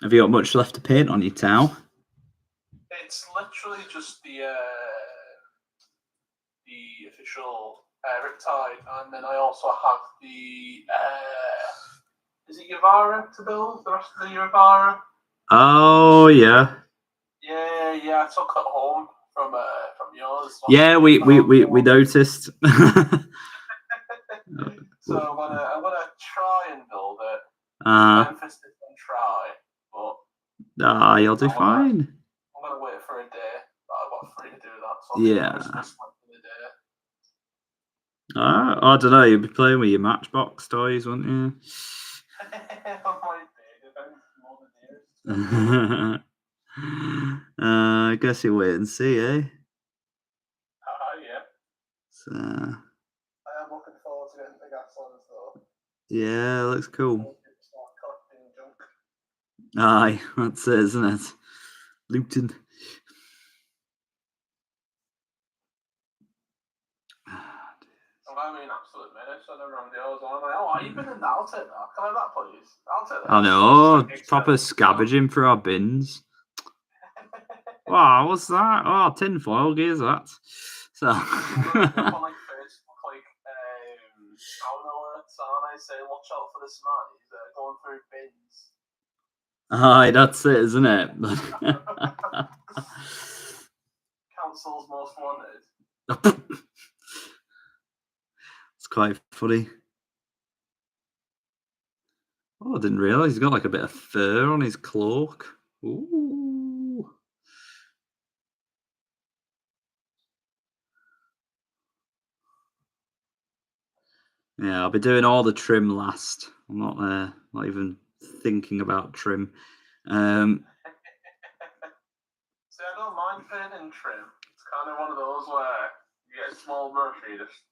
Have you got much left to paint on your towel?
It's literally just the official Riptide, and then I also have the is it Yavara to build? The rest of the Yavara?
Oh yeah.
Yeah. I took it home from yours.
Yeah, we noticed.
So I'm gonna try and build it. Emphasis on try, but
you'll do fine.
I'm gonna wait for a day that I've got free to do that. So
Yeah. I don't know. You'll be playing with your Matchbox toys, won't you? I guess you wait and see, eh?
Yeah.
So,
I am looking forward to getting the gas ones though.
yeah, looks cool.
Start collecting junk.
Aye, that's it, isn't it? Luton.
I mean, absolute minutes on around the others. I'm like, oh, you've been in that? I'll take that. Can I have that, please? I'll take that.
I know, proper scavenging for our bins. Wow, what's that? Oh, tinfoil, gears that. So.
on like Facebook, like town alerts, and I say, watch out for this man. He's going through bins.
Aye, that's it, isn't it?
Council's most wanted.
It's quite funny. Oh, I didn't realise he's got like a bit of fur on his cloak. Ooh. Yeah, I'll be doing all the trim last. I'm not even thinking about trim.
See, I don't mind painting trim. It's kind of one of those where you get a small brush, you just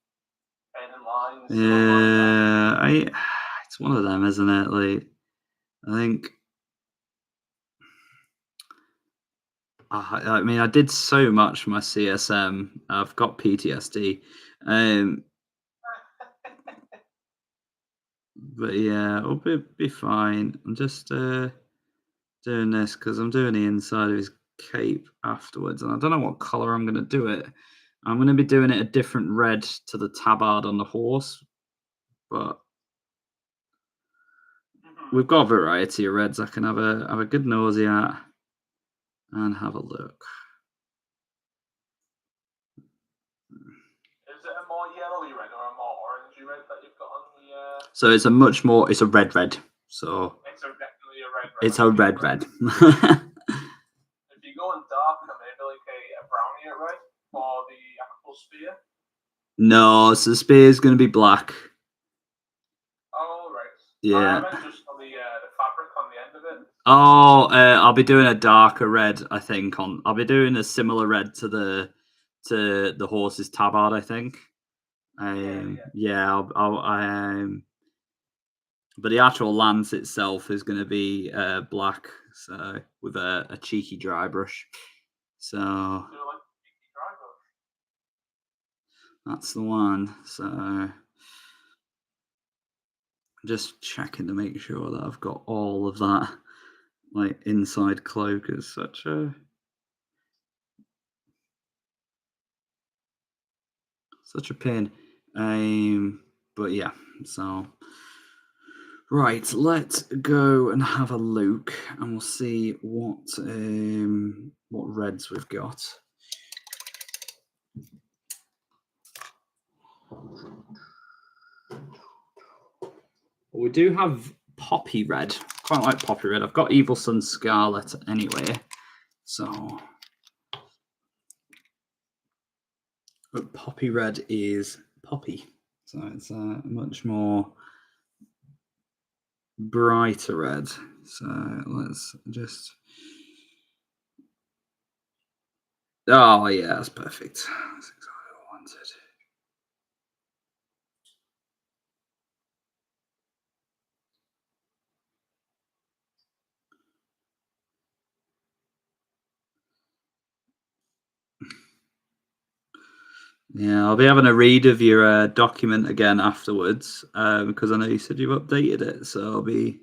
painting lines.
Yeah, it's one of them, isn't it? Like, I think. I mean, I did so much for my CSM. I've got PTSD. But yeah, it'll be fine. I'm just doing this because I'm doing the inside of his cape afterwards, and I don't know what color I'm going to do it. I'm going to be doing it a different red to the tabard on the horse, but we've got a variety of reds I can have a good nosy at and have a look.
Is it a more yellowy red or a more orangey red that you've got on the?
So it's a red. So
it's definitely a red.
It's a red.
If you go in darker, maybe like a brownie red or the actual spear.
No, so the spear is going to be black.
Oh right.
Yeah.
I meant just on the fabric on the end of it.
Oh, I'll be doing a darker red. I think I'll be doing a similar red to the horse's tabard. I think. Yeah. But the actual lance itself is going to be black, so with a cheeky dry brush. So that's the one. So just checking to make sure that I've got all of that. Like inside cloak is such a pain. But yeah, so right, let's go and have a look, and we'll see what reds we've got. We do have poppy red. Quite like poppy red. I've got Evil Sun Scarlet anyway, so. But poppy red is poppy, so it's a much more brighter red. So let's just. Oh yeah, that's perfect. That's exactly what I wanted. Yeah, I'll be having a read of your document again afterwards because I know you said you've updated it, so I'll be.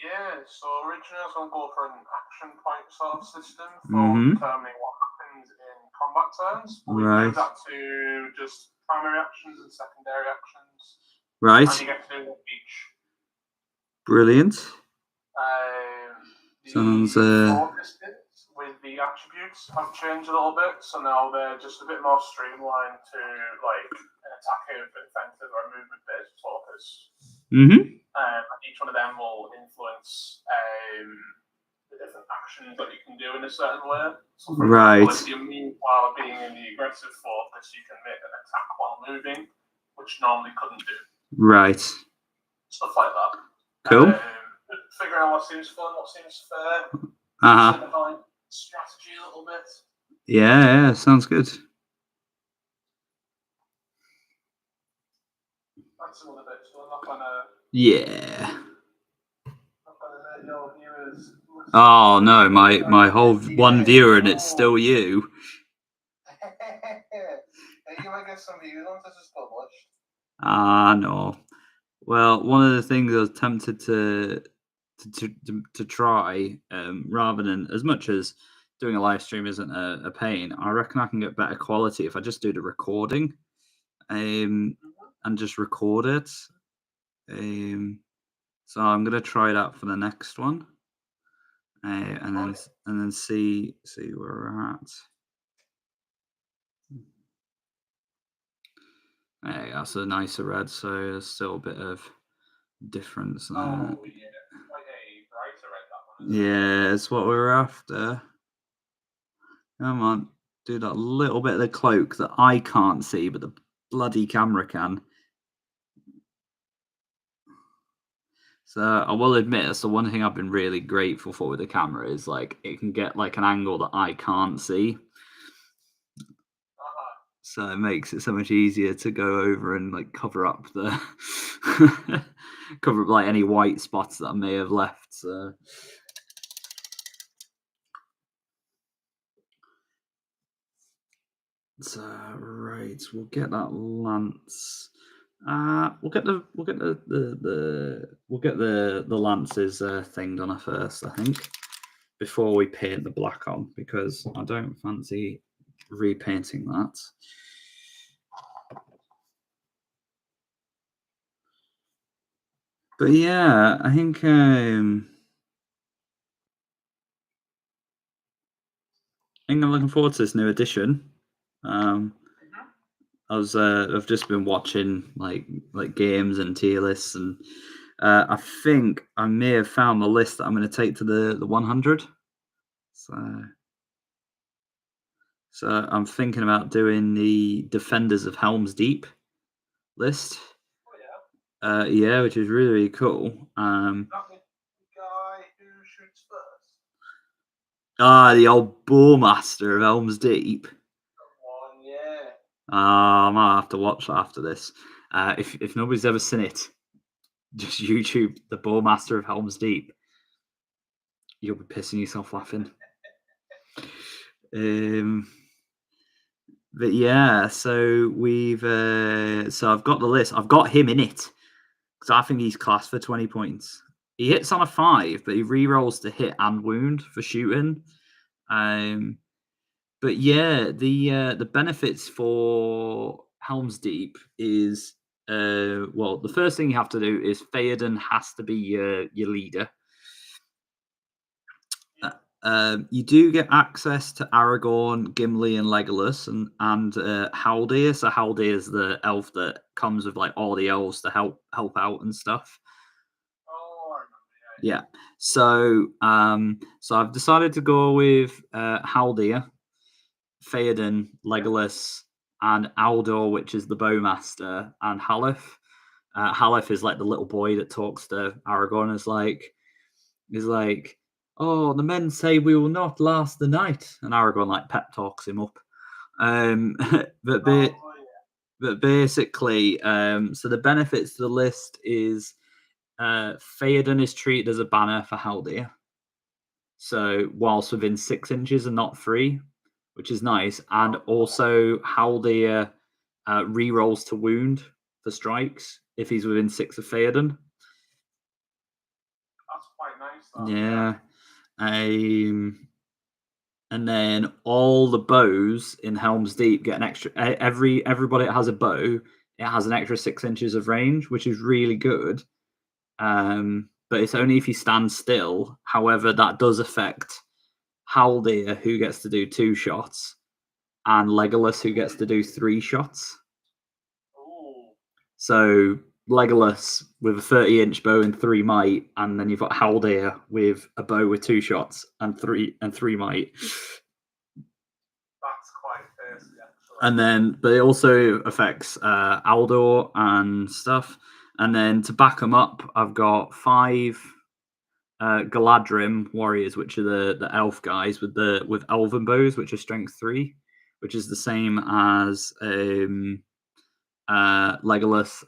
Yeah, so originally I was going to go for an action point sort of system for determining what happens in combat turns. But we moved that to just primary actions and secondary actions.
Right.
And you get to do each.
Brilliant.
Sounds focus bits with the attributes have changed a little bit, so now they're just a bit more streamlined to like an attacking, defensive, or movement based focus. Each one of them will influence the different actions that you can do in a certain way. So for example, if you move while being in the aggressive focus, you can make an attack while moving, which normally couldn't do.
Right.
Stuff like that.
Cool.
Figuring out what seems fun, what seems fair.
Uh-huh.
Strategy a little bit.
Yeah, sounds good.
That's some other bits, so I'm not gonna.
Yeah.
Not gonna let your viewers.
Oh no, my whole one viewer and it's still you.
You might get some views once this is published.
No. Well, one of the things I was tempted to try, rather than, as much as doing a live stream isn't a pain, I reckon I can get better quality if I just do the recording, and just record it. So I'm gonna try that for the next one, and then see where we're at. That's a nicer red, so there's still a bit of difference there.
Oh yeah, like a brighter red, that one.
Yeah, it's what we're after. Come on, do that little bit of the cloak that I can't see, but the bloody camera can. So I will admit, that's the one thing I've been really grateful for with the camera is like it can get like an angle that I can't see. So it makes it so much easier to go over and like cover up the cover up like any white spots that I may have left. So right, we'll get that lance. We'll get the lances thing done first, I think, before we paint the black on, because I don't fancy repainting that. But yeah, I think I'm looking forward to this new edition. I've just been watching like games and tier lists, and I think I may have found the list that I'm going to take to the 100. So I'm thinking about doing the Defenders of Helm's Deep list.
Oh yeah.
Yeah, which is really, really cool.
That the guy who shoots first.
The old Boarmaster of Helm's Deep.
One, yeah.
I might have to watch that after this. If nobody's ever seen it, just YouTube the Boarmaster of Helm's Deep. You'll be pissing yourself laughing. But yeah, so we've so I've got the list. I've got him in it because I think he's classed for 20 points. He hits on a 5, but he re-rolls to hit and wound for shooting. But yeah, the benefits for Helm's Deep is well, the first thing you have to do is Theoden has to be your leader. You do get access to Aragorn, Gimli, and Legolas, and Haldir. So Haldir is the elf that comes with like all the elves to help out and stuff.
Oh, I remember.
Yeah. So I've decided to go with Haldir, Theoden, Legolas, and Aldor, which is the Bowmaster, and Halef. Halef is like the little boy that talks to Aragorn. Is like, oh, the men say we will not last the night, and Aragorn like pep talks him up. But basically, so the benefits to the list is Theoden is treated as a banner for Haldir. So whilst within 6 inches and not 3, which is nice, and also Haldir re-rolls to wound for strikes if he's within 6 of Theoden.
That's quite nice.
Yeah. And then all the bows in Helm's Deep get an extra. Everybody that has a bow, it has an extra 6 inches of range, which is really good. But it's only if you stand still. However, that does affect Haldir, who gets to do 2 shots, and Legolas, who gets to do 3 shots.
Ooh.
So Legolas with a 30-inch bow and 3 might, and then you've got Haldir with a bow with 2 shots and 3 might.
That's quite fierce, actually.
And then, but it also affects Aldor and stuff. And then to back them up, I've got 5 Galadrim warriors, which are the elf guys with elven bows, which are strength 3, which is the same as Legolas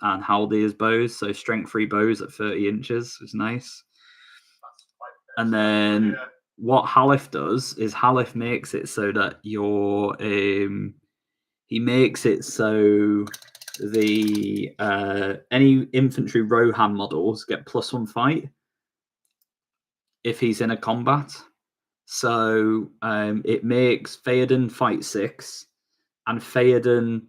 and Haldir's bows. So strength 3 bows at 30 inches is nice. And then what Halif does is Halif makes it so that your he makes it so the any infantry Rohan models get +1 fight if he's in a combat. So it makes Theoden fight 6, and Theoden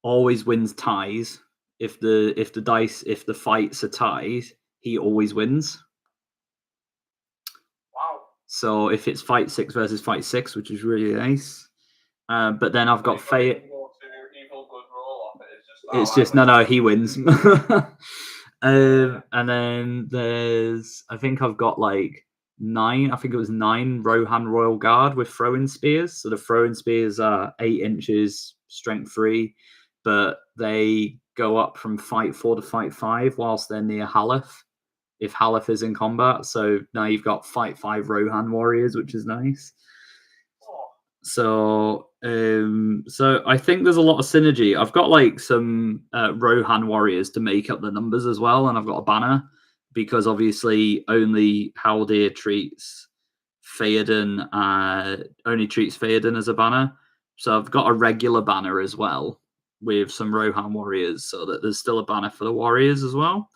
always wins ties. If the fights are ties, he always wins.
Wow.
So if it's fight 6 versus fight 6, which is really nice. But then I've got Theoden. It's just no, he wins. And then there's, I think I've got like 9. I think it was 9 Rohan Royal Guard with throwing spears. So the throwing spears are 8 inches, strength 3, but they go up from fight 4 to fight 5 whilst they're near Halif, if Halif is in combat. So now you've got fight 5 Rohan warriors, which is nice. So I think there's a lot of synergy. I've got like some Rohan warriors to make up the numbers as well, and I've got a banner because obviously only Haldir treats Theoden as a banner. So I've got a regular banner as well with some Rohan warriors, so that there's still a banner for the warriors as well.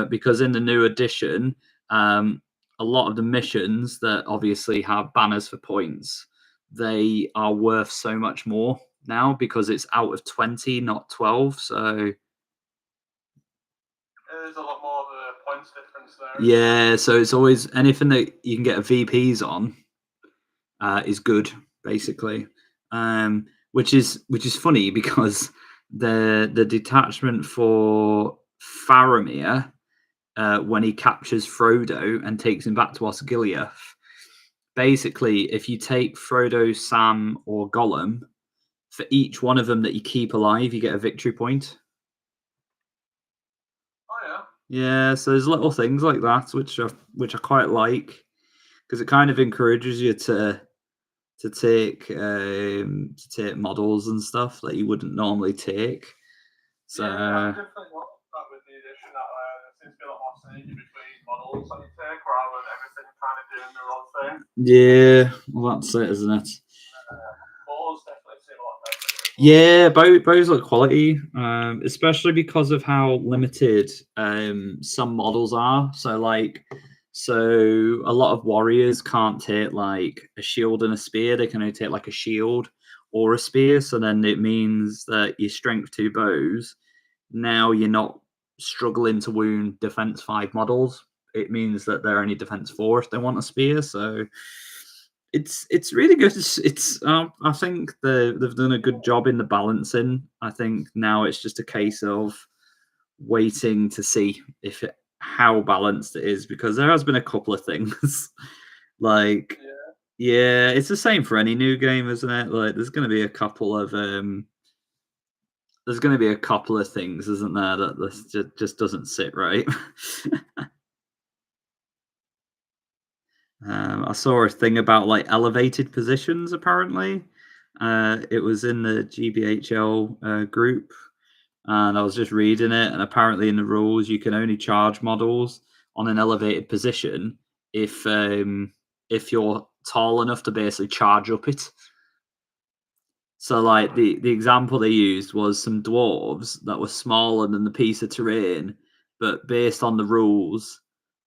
Because in the new edition, a lot of the missions that obviously have banners for points, they are worth so much more now because it's out of 20, not 12. So
there's a lot more of a points difference there.
Yeah, so it's always anything that you can get a VPs on is good, basically. Which is funny because the detachment for Faramir, when he captures Frodo and takes him back to Osgiliath, basically, if you take Frodo, Sam, or Gollum, for each one of them that you keep alive, you get a victory point.
Oh yeah.
Yeah, so there's little things like that which I quite like because it kind of encourages you to take models and stuff that you wouldn't normally take. So
yeah, definitely want that with the edition. That there seems to be a lot more synergy between models that you take rather than everything kind of doing their own thing.
Yeah, well, that's it, isn't it?
Bows definitely seem a lot better.
Yeah, bows look quality, especially because of how limited some models are. So a lot of warriors can't take like a shield and a spear. They can only take like a shield or a spear. So then it means that your strength 2 bows, now you're not struggling to wound defense 5 models. It means that they're only defense 4 if they want a spear. So it's really good. I think they've done a good job in the balancing. I think now it's just a case of waiting to see how balanced it is, because there has been a couple of things like yeah, it's the same for any new game, isn't it? Like there's going to be a couple of things, isn't there, that this just doesn't sit right. I saw a thing about like elevated positions. Apparently, it was in the GBHL group, and I was just reading it. And apparently, in the rules, you can only charge models on an elevated position if you're tall enough to basically charge up it. So, like the example they used was some dwarves that were smaller than the piece of terrain, but based on the rules,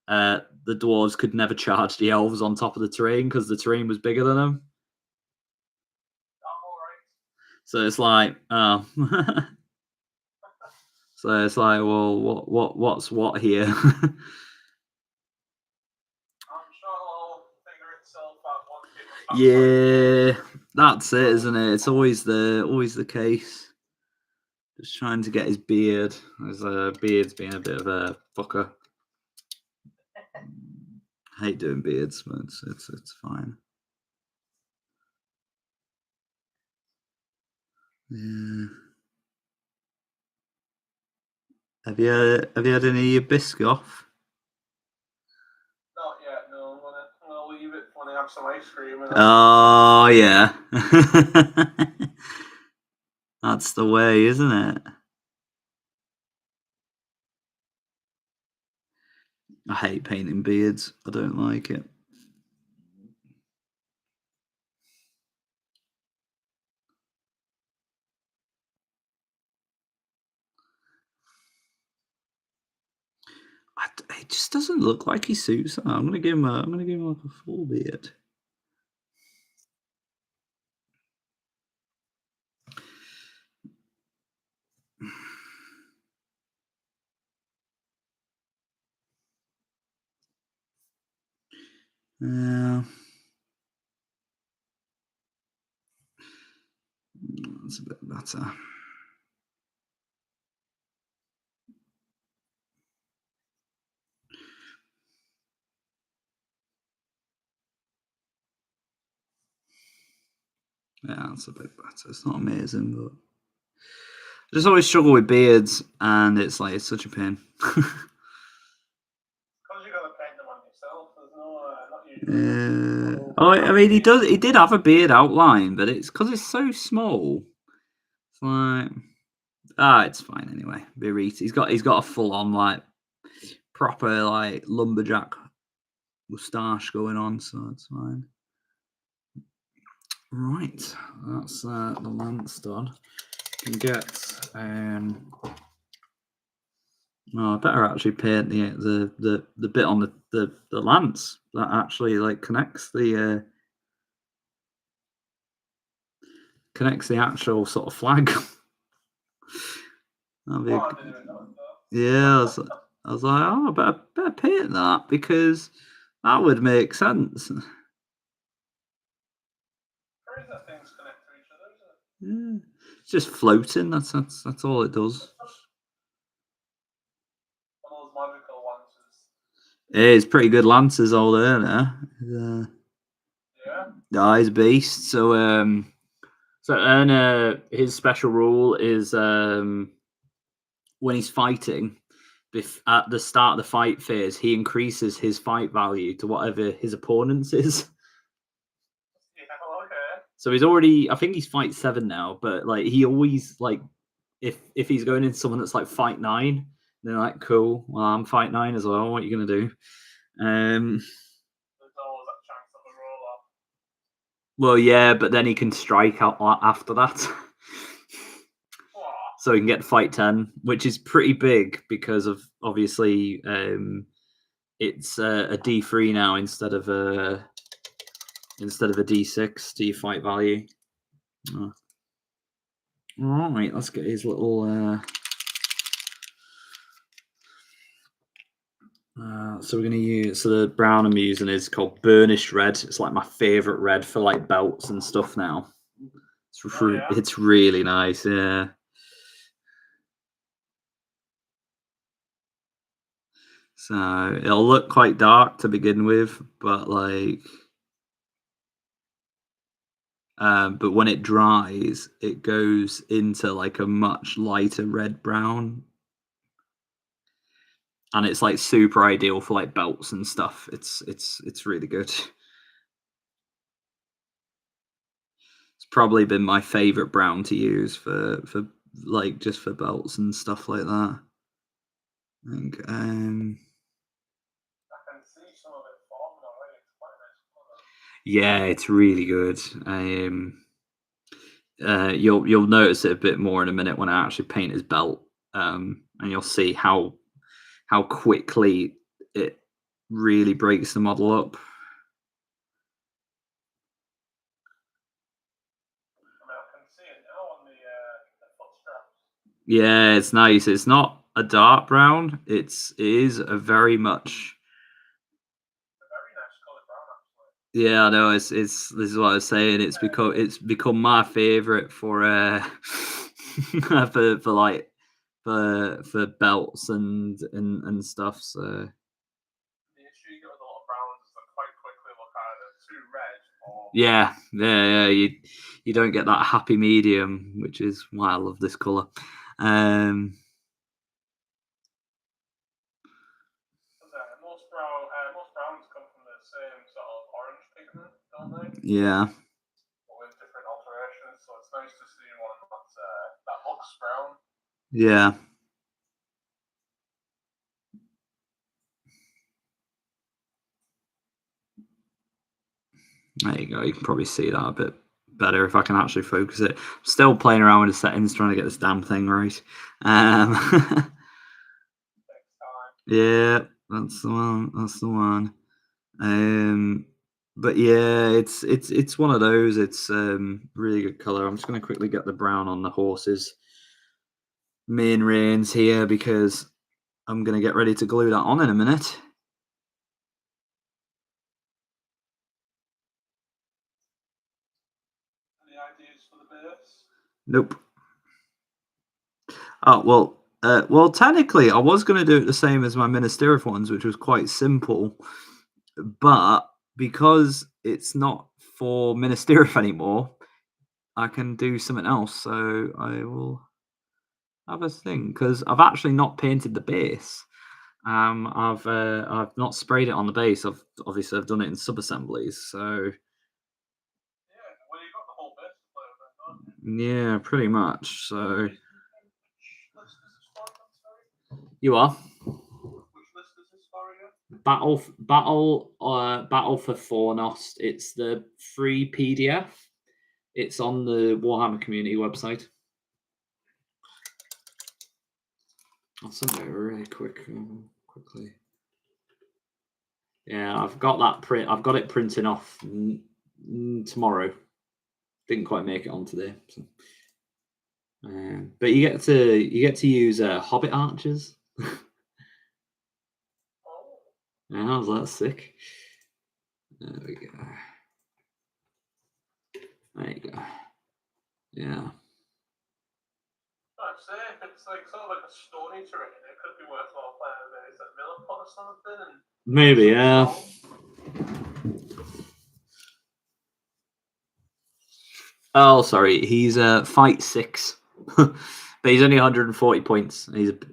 the dwarves could never charge the elves on top of the terrain because the terrain was bigger than them. So it's like, oh. So it's like, well, what's what here?
I'm sure it'll figure itself out.
Yeah, that's it, isn't it? It's always the case. Just trying to get his beard. His beard's being a bit of a fucker. I hate doing beards, but it's fine. Yeah. Have you had any of your Biscoff?
Not yet, no. I'm gonna leave it when I have some ice cream.
Oh yeah, that's the way, isn't it? I hate painting beards. I don't like it. It just doesn't look like he suits that. I'm gonna give him like a full beard. Yeah, that's a bit better. Yeah, that's a bit better. It's not amazing, but I just always struggle with beards, and it's such a pain.
Because you gotta paint them on yourself. There's no, not
Oh, I mean, he did have a beard outline, but it's because it's so small. It's it's fine anyway. He's got a full on proper lumberjack moustache going on, so it's fine. Right, that's the lance done. You can get I better actually paint the bit on the lance that actually connects the actual sort of flag. Yeah, I was like, oh, I better paint that because that would make sense.
things connect to each other, isn't it?
Yeah, it's just floating. That's all it does.
One of those magical lances.
It's pretty good lances, old Earnur.
Yeah.
He's a beast. So Earnur, his special rule is when he's fighting, at the start of the fight phase, he increases his fight value to whatever his opponent's is.
Yeah, okay.
So he's already, I think he's fight 7 now, but he always if he's going into someone that's fight 9, they're cool. Well, I'm fight 9 as well. What are you gonna do?
There's always that chance of a roll off.
Well, yeah, but then he can strike out after that. So he can get to fight 10, which is pretty big because of obviously it's a D3 now instead of a D6 to your fight value. Oh. All right, let's get his little. So we're gonna use the brown I'm using is called burnished red. It's my favorite red for belts and stuff now. It's really nice, yeah. So it'll look quite dark to begin with, but but when it dries, it goes into a much lighter red brown, and it's super ideal for belts and stuff. It's really good. It's probably been my favorite brown to use for just for belts and stuff like that. I think
I can see some of it forming already. It's quite a nice colour.
Yeah, it's really good. You'll notice it a bit more in a minute when I actually paint his belt, and you'll see how quickly it really breaks the model up.
I can see it now on the foot straps.
Yeah, it's nice. It's not a dark brown. It is a very much.
A very nice colour brown, actually.
Yeah, I know. This is what I was saying. It's become my favorite for for belts and stuff. So
the issue you get with a lot of browns is that quite quickly look either too red or
yeah. You don't get that happy medium, which is why I love this color.
most browns come from the same sort of orange pigment, don't they?
Yeah.
With different alterations, so it's nice to see one that looks brown.
Yeah. There you go. You can probably see that a bit better if I can actually focus it. Still playing around with the settings, trying to get this damn thing right. Yeah, that's the one. That's the one. But yeah, it's one of those. It's really good color. I'm just going to quickly get the brown on the horse's main reins here because I'm going to get ready to glue that on in a minute.
Any ideas for the base?
Nope. Oh well, technically, I was going to do it the same as my Minas Tirith ones, which was quite simple. But because it's not for Minas Tirith anymore, I can do something else. So I will have a thing because I've actually not painted the base. I've not sprayed it on the base. I've done it in sub assemblies. So
Yeah, well, you got the whole base to play with, don't you?
yeah, pretty much. So
Which list is this for again, sorry?
you are
Which list is this for again?
battle for fornost. It's the free PDF. It's on the Warhammer community website. I'll send it really quickly. Yeah, I've got that print. I've got it printing off tomorrow. Didn't quite make it on today. So. But you get to use Hobbit archers. Yeah, how's that sick? There we go. There you go. Yeah.
I'd say if it's like sort of like a stony terrain, it could be worthwhile playing with it. Is that Milliput or something? And
Maybe, yeah. Oh, sorry. He's fight 6, but he's only 140 points.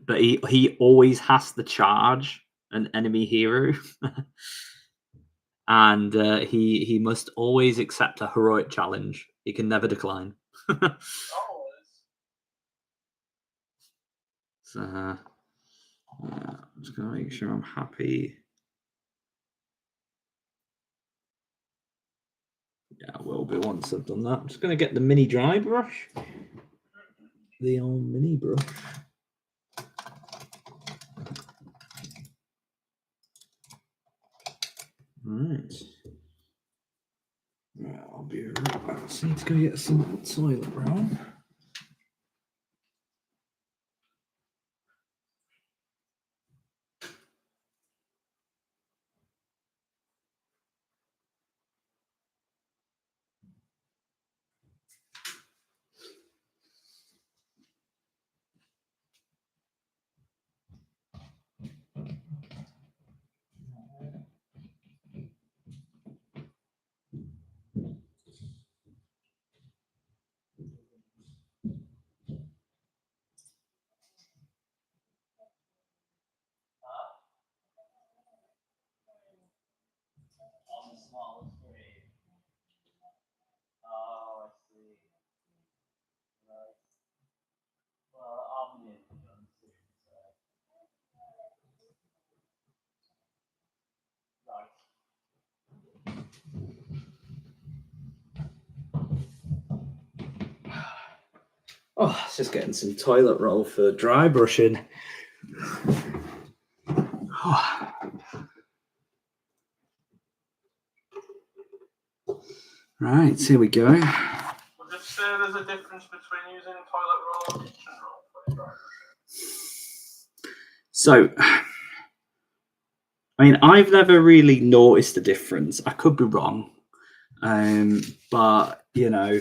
But he always has to charge an enemy hero, and he must always accept a heroic challenge. He can never decline. So I'm just gonna make sure I'm happy. Yeah, I will be once I've done that. I'm just gonna get the mini dry brush. The old mini brush. Right. Right, I'll be right back. I need to go get some toilet roll. On the small screen. Oh, I see. Right. Well, I'm nearly done soon, so. Right. Oh, it's just getting some toilet roll for dry brushing. Oh. Right, here we go.
Would you say there's a difference between using toilet roll and kitchen roll for dry brushing?
So, I mean, I've never really noticed a difference. I could be wrong, but you know,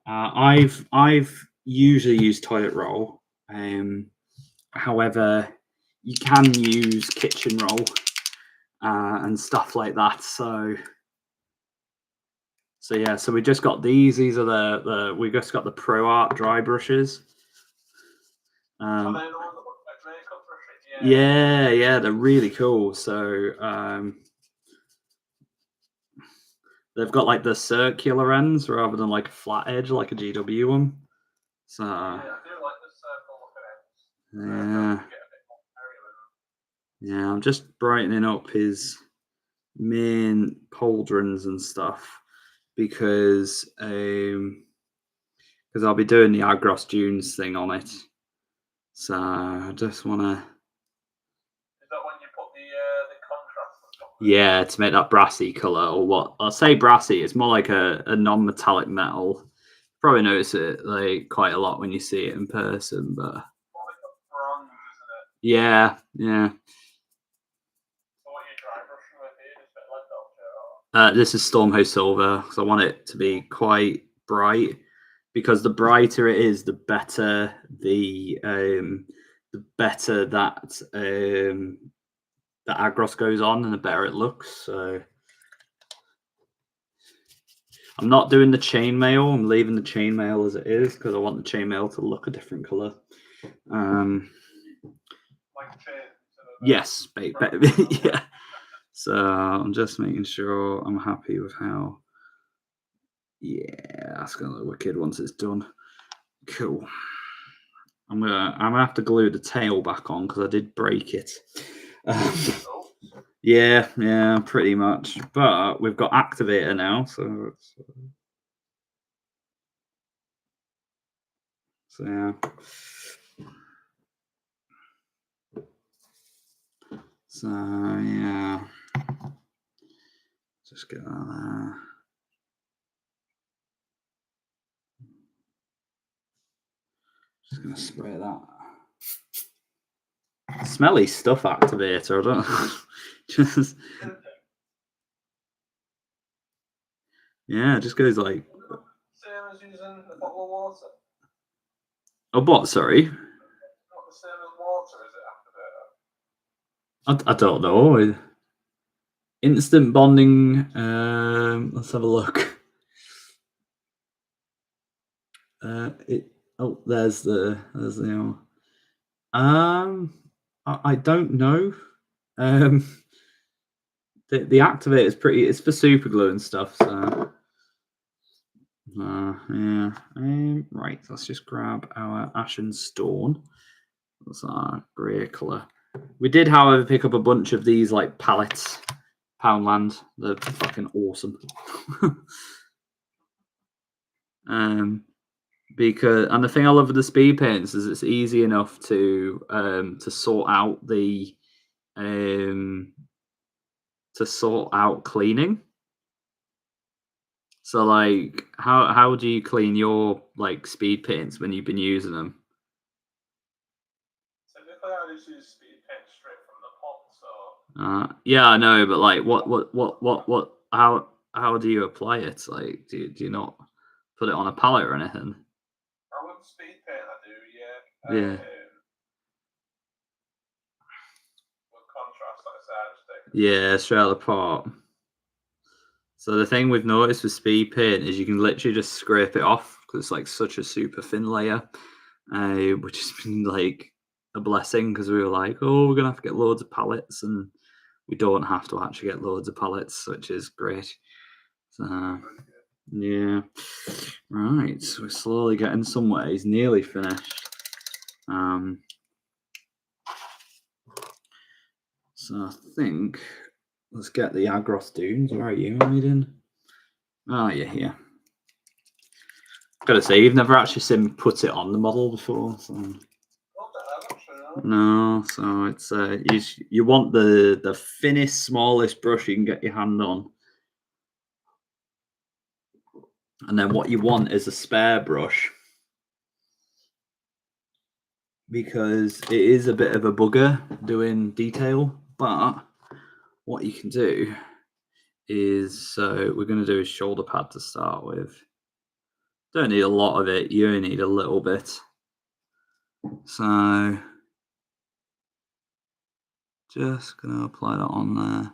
I've usually used toilet roll. However, you can use kitchen roll and stuff like that. So yeah, so we just got these. These are we just got the Pro Art dry brushes.
Are they the ones that look like makeup brushes?
Yeah, they're really cool. So they've got like the circular ends rather than like a flat edge like a GW one. So
I do like the circle looking ends.
yeah,
Get a bit more area with them.
yeah, I'm just brightening up his main pauldrons and stuff because I'll be doing the Agros Dunes thing on it. So I just want to.
Is that when you put the contrast on top of it?
Yeah, to make that brassy color, or what I'll say brassy, it's more like a non-metallic metal. Probably notice it like quite a lot when you see it in person, but
More like a bronze, isn't it?
yeah.
So what are you dry brushing with here? Just a bit like that, or?
This is Stormhost Silver because I want it to be quite bright. Because the brighter it is, the better that Agros goes on, and the better it looks. So I'm not doing the chainmail. I'm leaving the chainmail as it is because I want the chainmail to look a different color.
Like chain.
Yes, yeah. So I'm just making sure I'm happy with how. Yeah, that's gonna look wicked once it's done. Cool. I'm gonna have to glue the tail back on because I did break it. Yeah, pretty much. But we've got activator now, so yeah. So yeah, just get that there. Just gonna spray that. Smelly stuff activator. I don't know. Just yeah, it just goes like.
Same as using a bottle of water.
Oh, what? Sorry.
Not the same as water, is it? Activator.
I don't know. Instant bonding. Let's have a look. There's the. I don't know. The activator is pretty. It's for super glue and stuff. So. Yeah. Right. Let's just grab our Ashen Stone. That's our grey color. We did, however, pick up a bunch of these like pallets. Poundland. They're fucking awesome. Because and the thing I love with the speed paints is it's easy enough to sort out the cleaning. So like how do you clean your like speed paints when you've been using them?
Typically I just use speed paint straight from the pot, so
Yeah, I know, but like what how do you apply it? Like do you not put it on a palette or anything?
I would speed paint I do, yeah.
Yeah.
With contrast, like I said, I just take
Yeah, straight out of the pot. So the thing we've noticed with speed paint is you can literally just scrape it off because it's like such a super thin layer, which has been like a blessing because we were like, oh, we're gonna have to get loads of palettes, and we don't have to actually get loads of palettes, which is great. So yeah, right. So we're slowly getting somewhere. He's nearly finished. So I think let's get the Agros Dunes. Where are you, Aiden? Oh, you're here. Gotta say, you've never actually seen me put it on the model before. So. No, so it's you want the thinnest, smallest brush you can get your hand on, and then what you want is a spare brush because it is a bit of a bugger doing detail. But what you can do is we're going to do a shoulder pad to start with. Don't need a lot of it. You only need a little bit. So just going to apply that on there.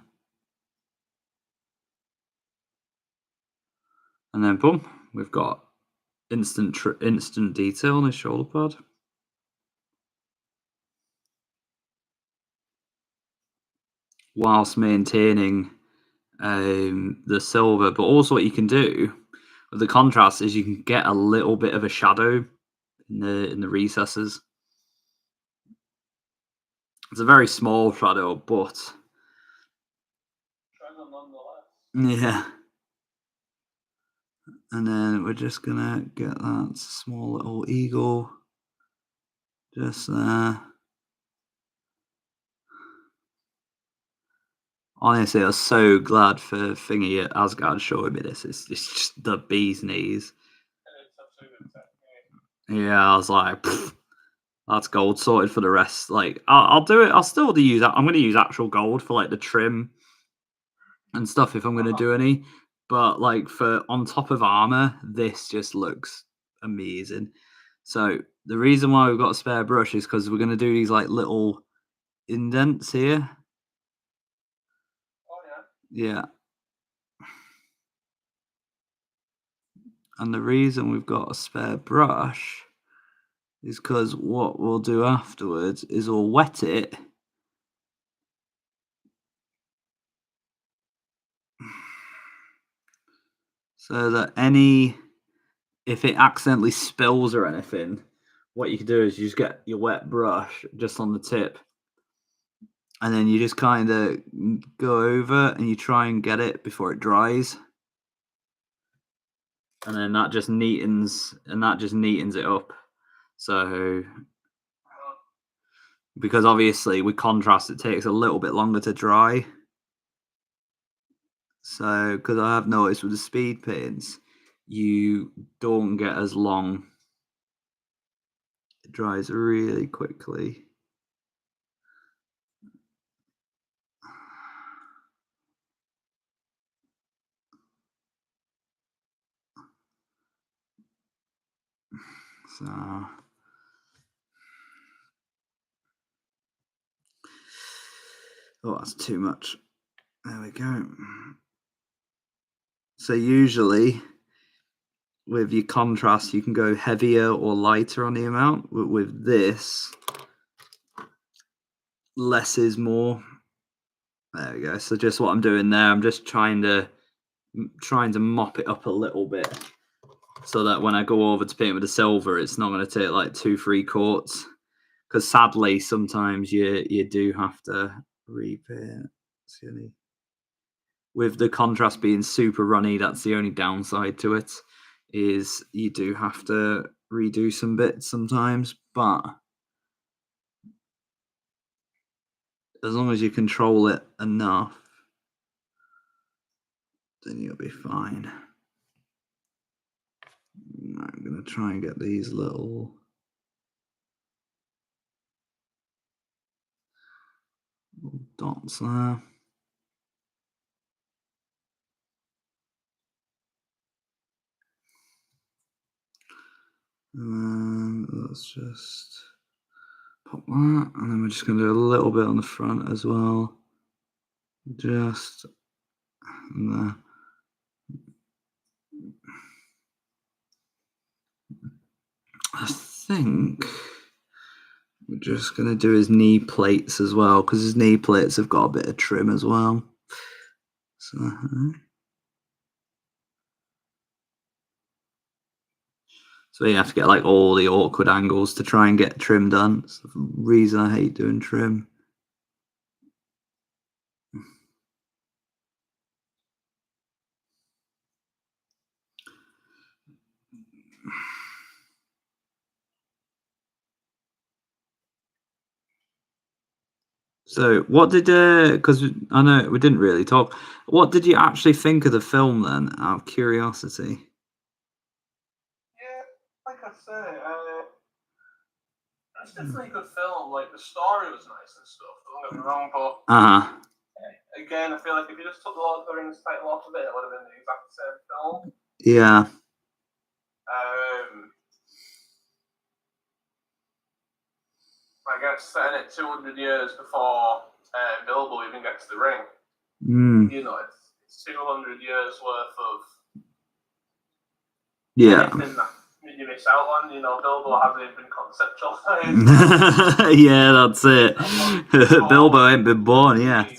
And then boom, we've got instant detail on his shoulder pad. whilst maintaining the silver. But also what you can do with the contrast is you can get a little bit of a shadow in the recesses. It's a very small shadow, but yeah. And then we're just gonna get that small little eagle just there. Honestly, I was so glad for Thingy at Asgard showing me this. It's just the bee's knees. Yeah, I was like, that's gold sorted for the rest. Like, I'll do it. I'll still use that. I'm going to use actual gold for like the trim and stuff if I'm going to do any. But like for on top of armor, this just looks amazing. So the reason why we've got a spare brush is because we're going to do these like little indents here.
Oh
yeah. Yeah. And the reason we've got a spare brush is because what we'll do afterwards is we'll wet it. So that if it accidentally spills or anything, what you can do is you just get your wet brush just on the tip, and then you just kind of go over and you try and get it before it dries. And then that just neatens it up. So because obviously with contrast it takes a little bit longer to dry. So because I have noticed with the speed paints, you don't get as long. It dries really quickly. So oh, that's too much. There we go. So usually with your contrast, you can go heavier or lighter on the amount. With this, less is more. There we go. So just what I'm doing there, I'm just trying to mop it up a little bit so that when I go over to paint with the silver, it's not going to take like 2-3 coats. Because sadly, sometimes you do have to repaint. With the contrast being super runny, that's the only downside to it. Is you do have to redo some bits sometimes, but as long as you control it enough, then you'll be fine. I'm gonna try and get these little dots there. And then let's just pop that, and then we're just gonna do a little bit on the front as well. Just there. I think we're just going to do his knee plates as well, because his knee plates have got a bit of trim as well. So you have to get like all the awkward angles to try and get trim done. That's the reason I hate doing trim. So what did because I know we didn't really talk, what did you actually think of the film then, out of curiosity?
Yeah, like I say, it's definitely a good film. Like the story was nice and stuff. Don't get me wrong, but again, I feel like if you just took the Lord of the Rings title off of it, it would have been the exact same film.
Yeah.
I guess setting it 200 years before Bilbo even gets the ring. You know, it's 200 years worth of anything that you miss out on. You know, Bilbo hasn't even been conceptualized.
Yeah, that's it. Bilbo ain't been born yet.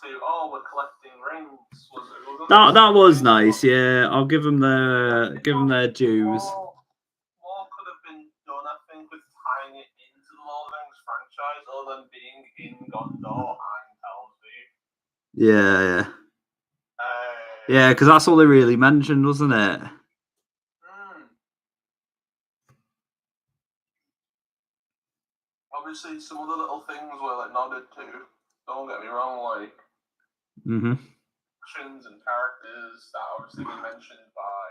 to, oh, we're collecting rings.
That was nice. Yeah, I'll give them their dues.
More could have been done, I think, with tying it into the Lord of the Rings franchise, other than being in Gondor and Helmsby.
Yeah. Yeah, because that's all they really mentioned, wasn't it?
Obviously, some other little things were like nodded to. Don't get me wrong, like actions and characters that obviously been mentioned by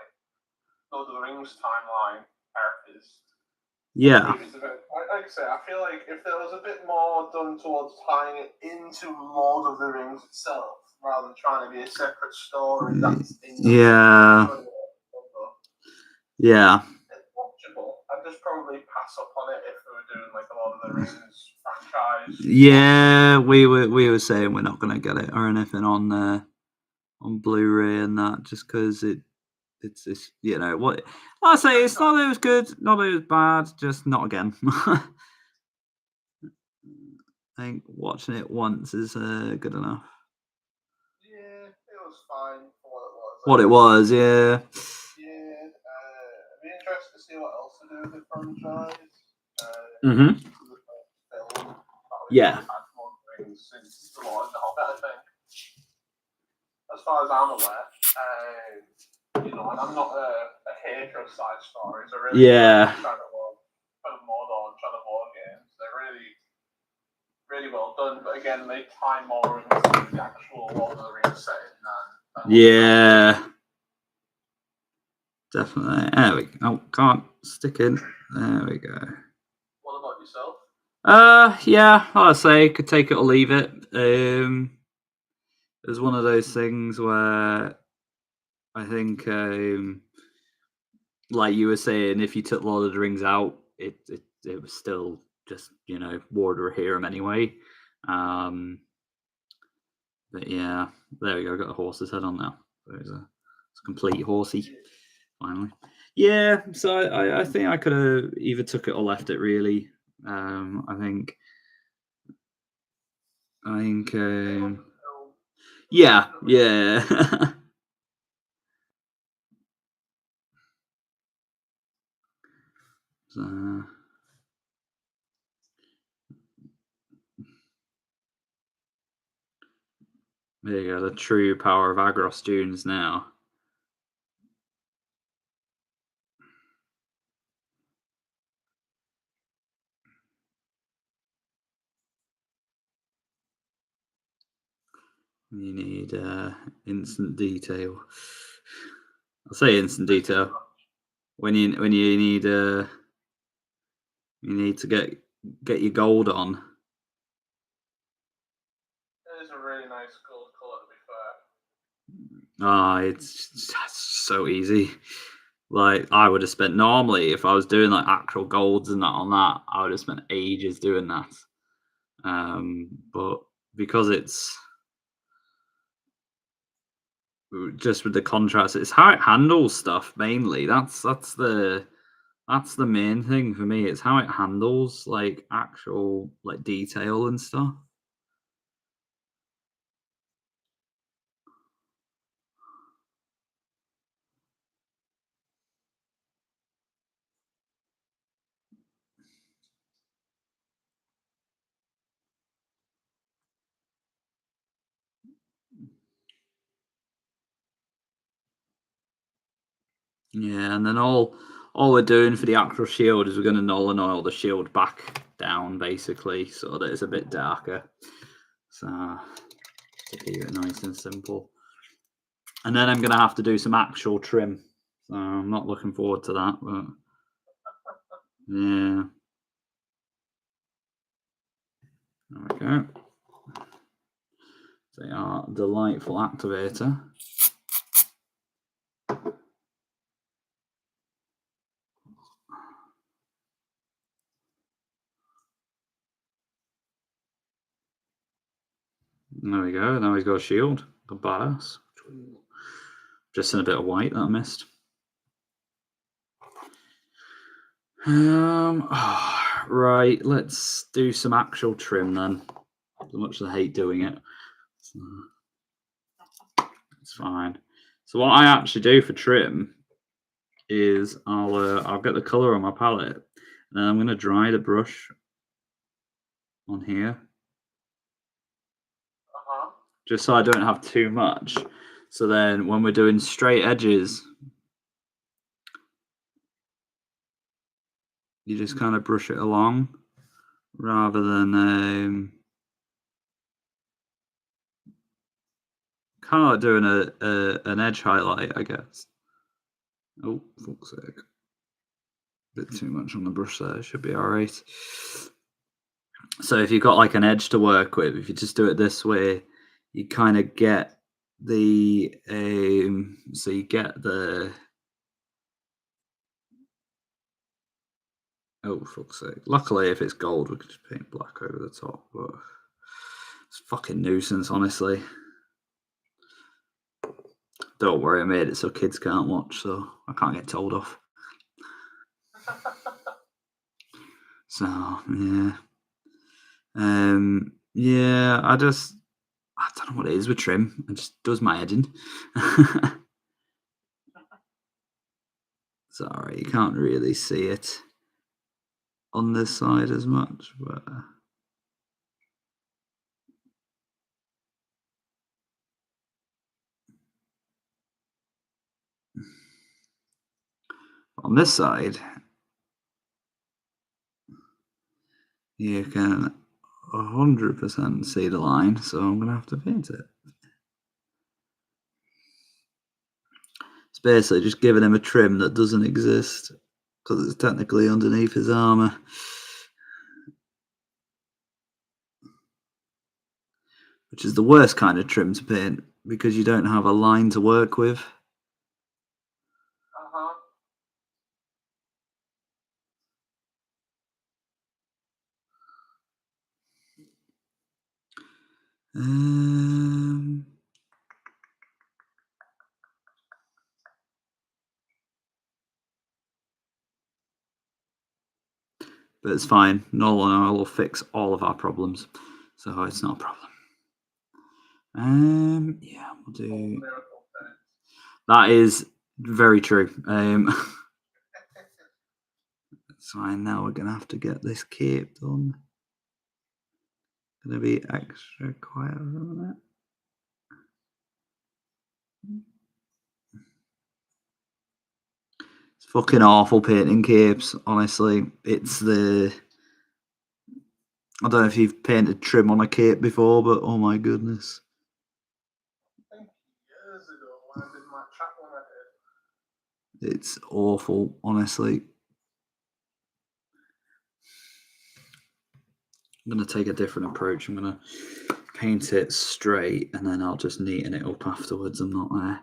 Lord of the Rings timeline characters.
Yeah.
Like I say, I feel like if there was a bit more done towards tying it into Lord of the Rings itself, rather than trying to be a separate story that's in
Yeah.
It's watchable. I'd just probably pass up on it if we were doing like a Lord of the Rings franchise.
Yeah, we were saying we're not going to get it or anything on Blu-ray and that, just because it's what I say. It's not that it was good, not that it was bad, just not again. I think watching it once is good enough.
Yeah, it was fine for what it was.
What it was, yeah.
Yeah, I'd be interested to see what else to do with the franchise.
Yeah.
Since the Lord of the Hobbit, I think. As far as I'm aware, and I'm not a hater of side stories. I really Mordor and Shadow War games. They're really, really well done. But again, they tie more into the actual Lord of the Rings setting than
definitely. There we go. Oh, can't stick in. There we go.
What about yourself?
Yeah, I'd say could take it or leave it. It was one of those things where I think, like you were saying, if you took Lord of the Rings out, it was still just Warder of Hiram anyway. But yeah, there we go. Got the horse's head on now. It's a complete horsey. Finally, yeah. So I think I could have either took it or left it. Really, I think. Yeah. So, there you go. The true power of Agros Dunes now. You need instant detail. I'll say instant detail when you need you need to get your gold on.
It is a really nice gold color, to be fair.
It's so easy. Like I would have spent normally if I was doing like actual golds and that on that, I would have spent ages doing that. But because it's just with the contrast, it's how it handles stuff mainly. That's the main thing for me. It's how it handles like actual like detail and stuff. Yeah, and then all we're doing for the actual shield is we're going to null and oil the shield back down basically, so that it's a bit darker. So to keep it nice and simple. And then I'm going to have to do some actual trim. So I'm not looking forward to that, but yeah. There we go. They are delightful activator. There we go. Now he's got a shield. A badass. Just in a bit of white that I missed. Right, let's do some actual trim then. As much as I hate doing it. So it's fine. So what I actually do for trim is I'll get the color on my palette, and then I'm going to dry the brush on here, just so I don't have too much. So then when we're doing straight edges, you just kind of brush it along rather than kind of like doing an edge highlight, I guess. Oh, fuck's sake. Bit too much on the brush there. It should be all right. So if you've got like an edge to work with, if you just do it this way, you kind of get the so you get the oh fuck's sake. Luckily, if it's gold, we can just paint black over the top. But it's a fucking nuisance, honestly. Don't worry, I made it so kids can't watch, so I can't get told off. So yeah. Yeah, I don't know what it is with trim. It just does my head in. Sorry, you can't really see it on this side as much, but on this side, you can 100% see the line, so I'm going to have to paint it. It's basically just giving him a trim that doesn't exist because it's technically underneath his armor. Which is the worst kind of trim to paint because you don't have a line to work with. But it's fine. Null and I will fix all of our problems, so it's not a problem. Yeah, we'll do. That is very true. It's fine. Now we're gonna have to get this cape done. Gonna be extra quiet on it. It's fucking awful painting capes. Honestly, it's the. I don't know if you've painted trim on a cape before, but oh my goodness.
I think years ago when I did my chaplain, I did.
It's awful, honestly. I'm going to take a different approach. I'm going to paint it straight and then I'll just neaten it up afterwards. I'm not there.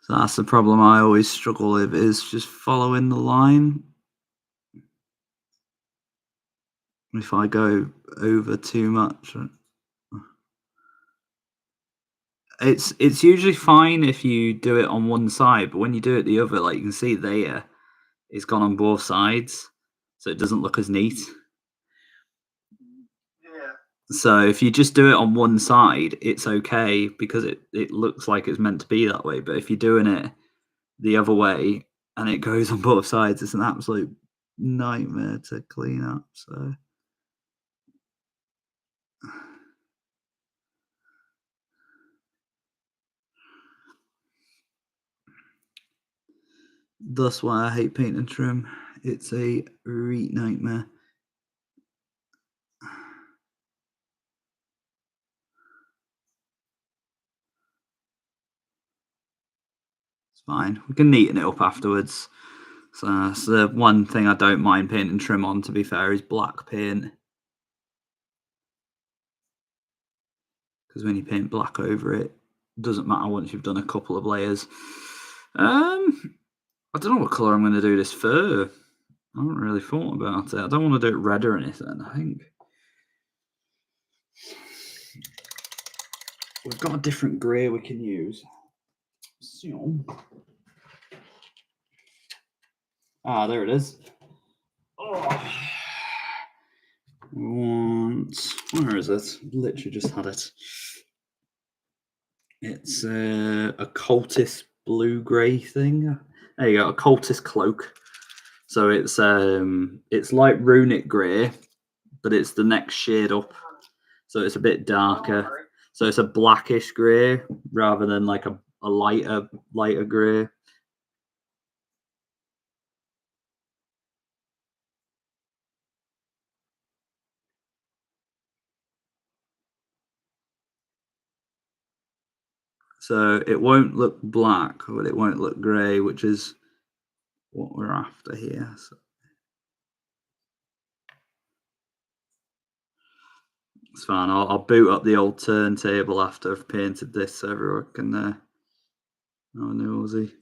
So that's the problem I always struggle with, is just following the line. If I go over too much, it's usually fine if you do it on one side, but when you do it the other, like you can see there, it's gone on both sides, so it doesn't look as neat. So if you just do it on one side, it's okay because it looks like it's meant to be that way. But if you're doing it the other way and it goes on both sides, it's an absolute nightmare to clean up. So that's why I hate paint and trim. It's a reet nightmare. It's fine. We can neaten it up afterwards. So that's the one thing I don't mind paint and trim on, to be fair, is black paint. Because when you paint black over it, it doesn't matter once you've done a couple of layers. I don't know what colour I'm going to do this fur. I haven't really thought about it. I don't want to do it red or anything, I think. we've got a different grey we can use. So, there it is. Oh. Where is it? Literally just had it. It's a cultist blue-grey thing. There you go, a cultist cloak. So it's like runic grey, but it's the next shade up. So it's a bit darker. So it's a blackish grey rather than like a lighter grey. So it won't look black, but it won't look grey, which is what we're after here. So it's fine. I'll boot up the old turntable after I've painted this so everyone can know nosy.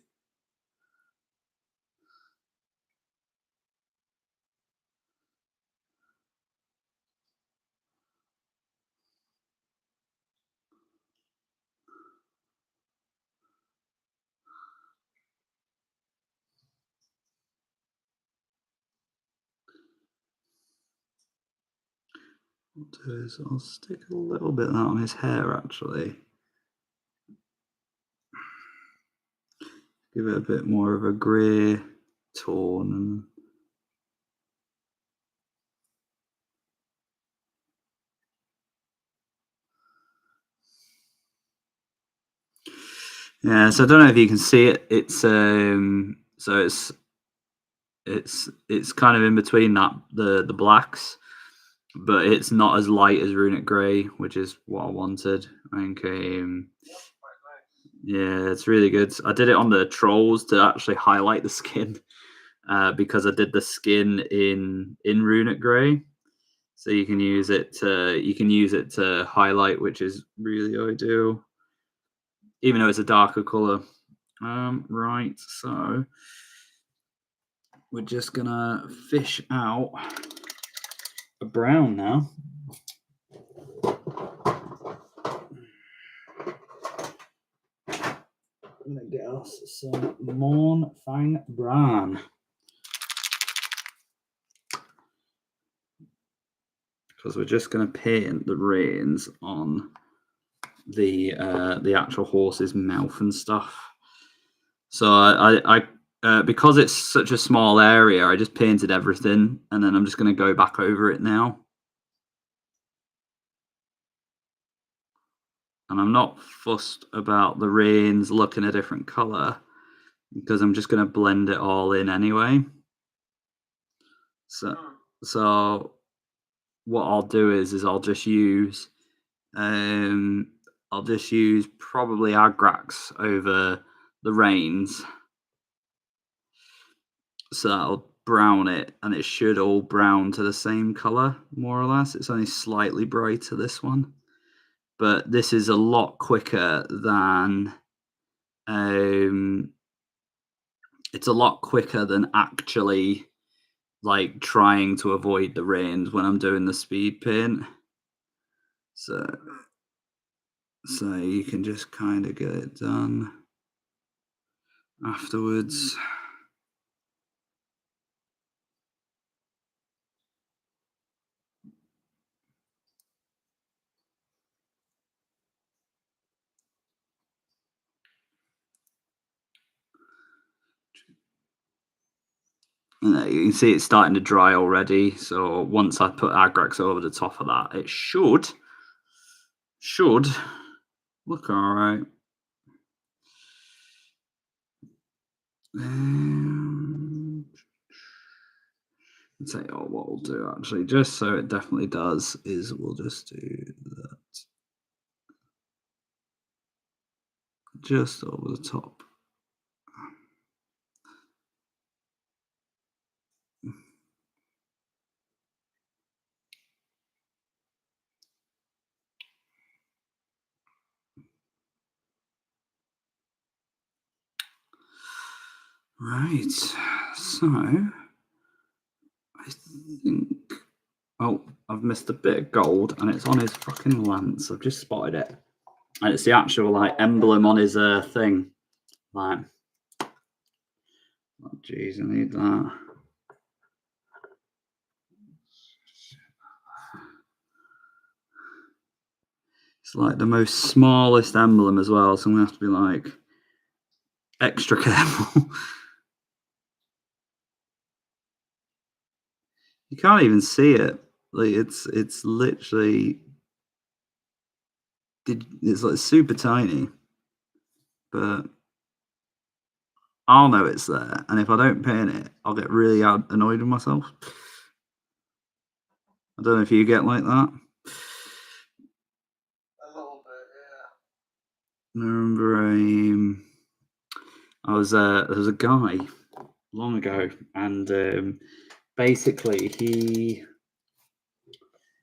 What I'll do is I'll stick a little bit of that on his hair actually. Give it a bit more of a grey tone. Yeah, so I don't know if you can see it. It's so it's kind of in between that the blacks, but it's not as light as runic grey, which is what I wanted. I think yeah, it's really good. I did it on the trolls to actually highlight the skin because I did the skin in runic grey, so you can use it to highlight, which is really ideal, even though it's a darker color. Right, so we're just gonna fish out a brown now. I'm gonna get us some Morn Fang Bran. Because we're just gonna paint the reins on the actual horse's mouth and stuff. So I because it's such a small area, I just painted everything, and then I'm just gonna go back over it now. And I'm not fussed about the reins looking a different color because I'm just going to blend it all in anyway. So what I'll do is I'll just use probably Agrax over the reins, so that'll brown it, and it should all brown to the same color more or less. It's only slightly brighter, this one, but this is a lot quicker than it's a lot quicker than actually like trying to avoid the reins when I'm doing the speed paint. So you can just kind of get it done afterwards. And you can see it's starting to dry already. So once I put Agrax over the top of that, it should look all right. Say, what we'll do actually, just so it definitely does, is we'll just do that just over the top. Right, so I think, oh, I've I've missed a bit of gold, and it's on his fucking lance. I've just spotted it, and it's the actual like emblem on his thing. Like, oh jeez, I need that. It's like the most smallest emblem as well, so I'm gonna have to be like extra careful. You can't even see it. Like it's literally it's like super tiny, but I'll know it's there, and if I don't paint it, I'll get really annoyed with myself. I don't know if you get like that.
A little bit, yeah.
I remember there was a guy long ago, and basically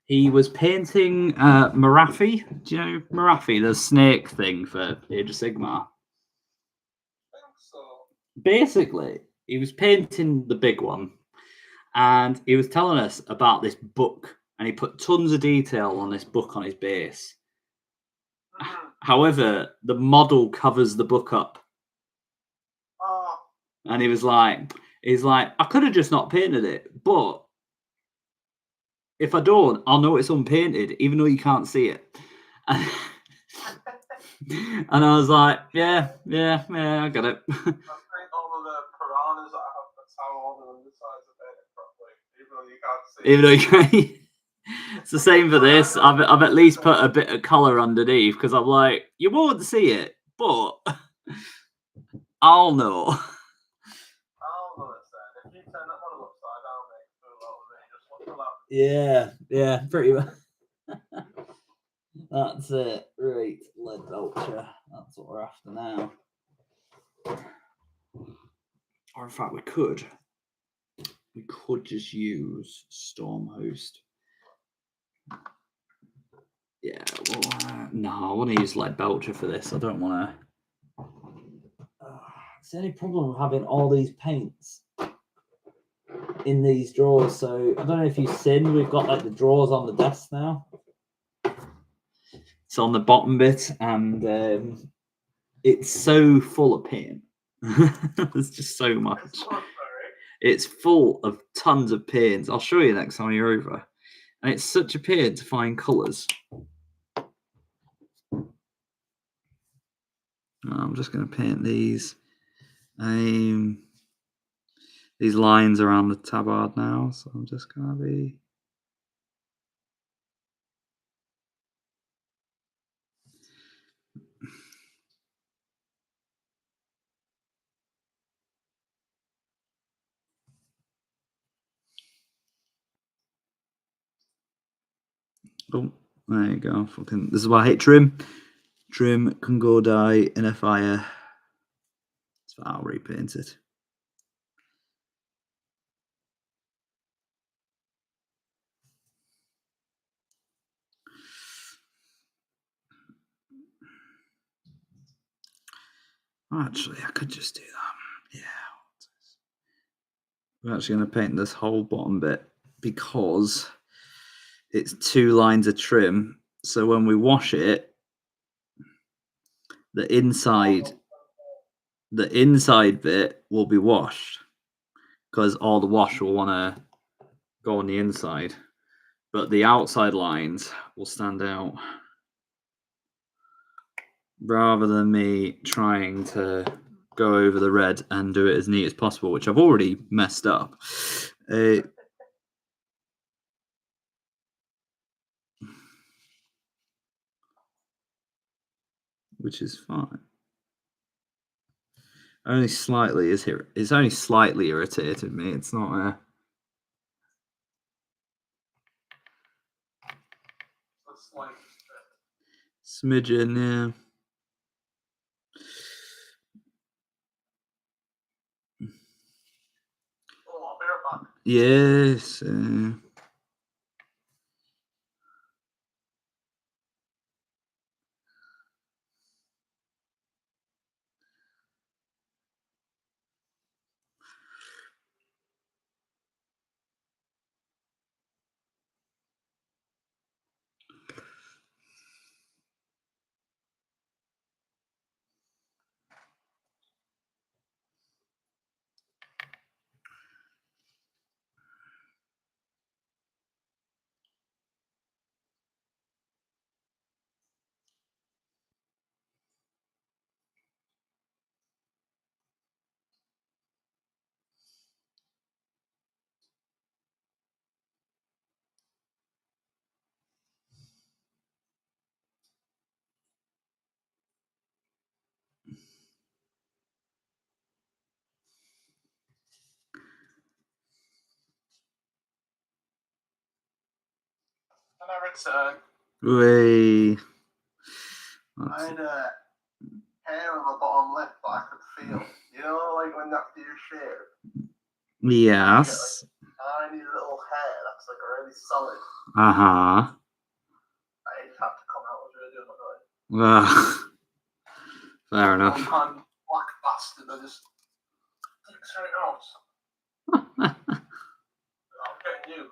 he was painting Marathi. Do you know Marathi, the snake thing for Age of Sigmar?
I think so.
Basically, he was painting the big one, and he was telling us about this book, and he put tons of detail on this book on his base. However, the model covers the book up.
Oh.
And he's like, I could have just not painted it, but if I don't, I'll know it's unpainted, even though you can't see it. And I was like, yeah, I get it.
I think all of the piranhas that I have, that's how all the undersides are painted properly, even though you can't see.
Even though you can't. It's the same for this. I've at least put a bit of colour underneath because I'm like, you won't see it, but I'll know.
I'll know it's there. If you turn that model upside down, mate, it's a lot of me. Just look for that.
Yeah, pretty much. That's it. Right, lead vulture. That's what we're after now. Or in fact, we could just use Stormhost. Yeah, well, no, I want to use lead belcher for this. I don't want to. It's the only problem with having all these paints in these drawers. So I don't know if you've seen, we've got like the drawers on the desk now. It's on the bottom bit, and it's so full of paint. There's just so much. It's full of tons of paints. I'll show you next time you're over. And it's such a pain to find colours. I'm just going to paint these lines around the tabard now. So I'm just going to be... Oh, there you go. Fucking, this is why I hate trim. Trim can go die in a fire. So I'll repaint it. Actually, I could just do that. Yeah. I'm actually going to paint this whole bottom bit because it's 2 lines of trim. So when we wash it, the inside bit will be washed because all the wash will want to go on the inside, but the outside lines will stand out. Rather than me trying to go over the red and do it as neat as possible, which I've already messed up. Which is fine. Only slightly is here. It's only slightly irritated me. It's not a smidgen, yeah.
Oh, I'll be right back.
Yes.
And I return.
Way.
I had hair on my bottom lip that I could feel. You know, like when after you shave.
Yes.
You get, like, tiny little hair that's like really solid.
Uh-huh.
I just had to come out with really annoying.
Fair enough.
One black bastard that just takes right out. I'm getting you.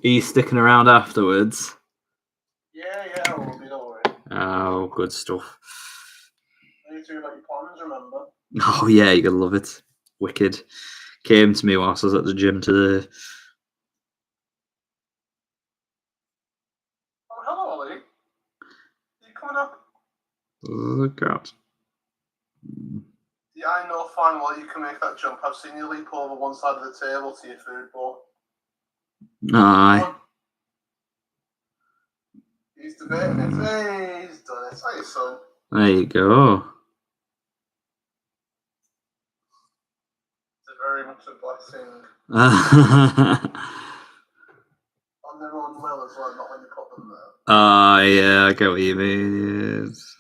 Are you sticking around afterwards?
Yeah, we'll be, don't worry.
Oh, good stuff.
You two about your plans, remember?
Oh yeah, you're gonna love it. Wicked. Came to me whilst I was at the gym today.
Oh, hello, Ollie. Are you coming up?
Look out.
Yeah, I know fine well you can make that jump. I've seen you leap over one side of the table to your food bowl.
Aye.
He's debating it. Hey, he's done it. Hey, son.
There you go.
It's very much a blessing. On their own will as well, not when you put them there.
Yeah, I get what you mean. Yes.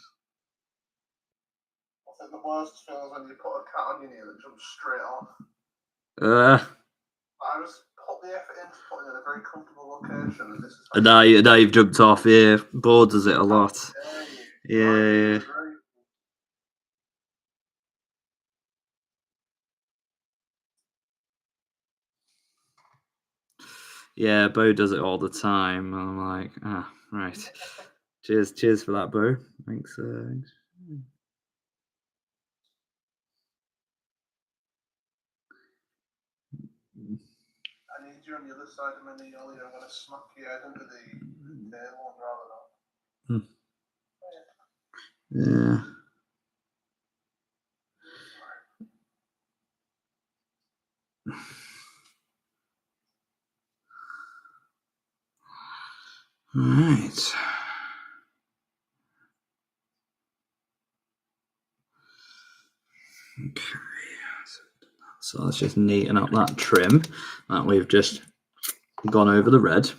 I think the worst feeling is when you put a cat on your knee and it jumps straight off. I just put the effort into putting it in a very comfortable location, and this is how
now you've jumped off. Yeah, board does it a lot. Yeah. Yeah, Bo does it all the time. I'm like, right. Cheers for that, Bo. Thanks.
I need you on the other side of my knee, Ollie. I'm going to smack your head into the table and rather
Yeah. Right. Okay. So let's just neaten up that trim that we've just gone over the red.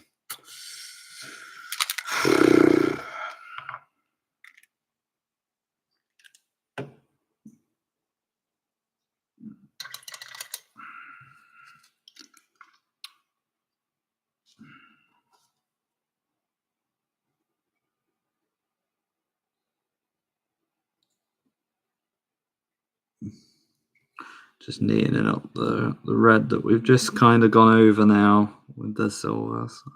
Just neatening up the red that we've just kind of gone over now with the silver. So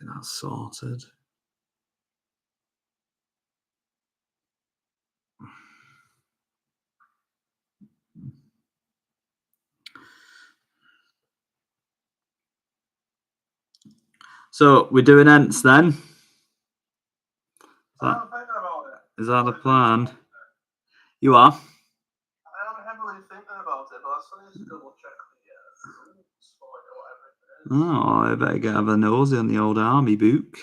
get that sorted. So we're doing Ents then? Is that a plan? You are?
I am heavily thinking about it, but I still need to double check the
Oh, I better have a nosy on the old army book.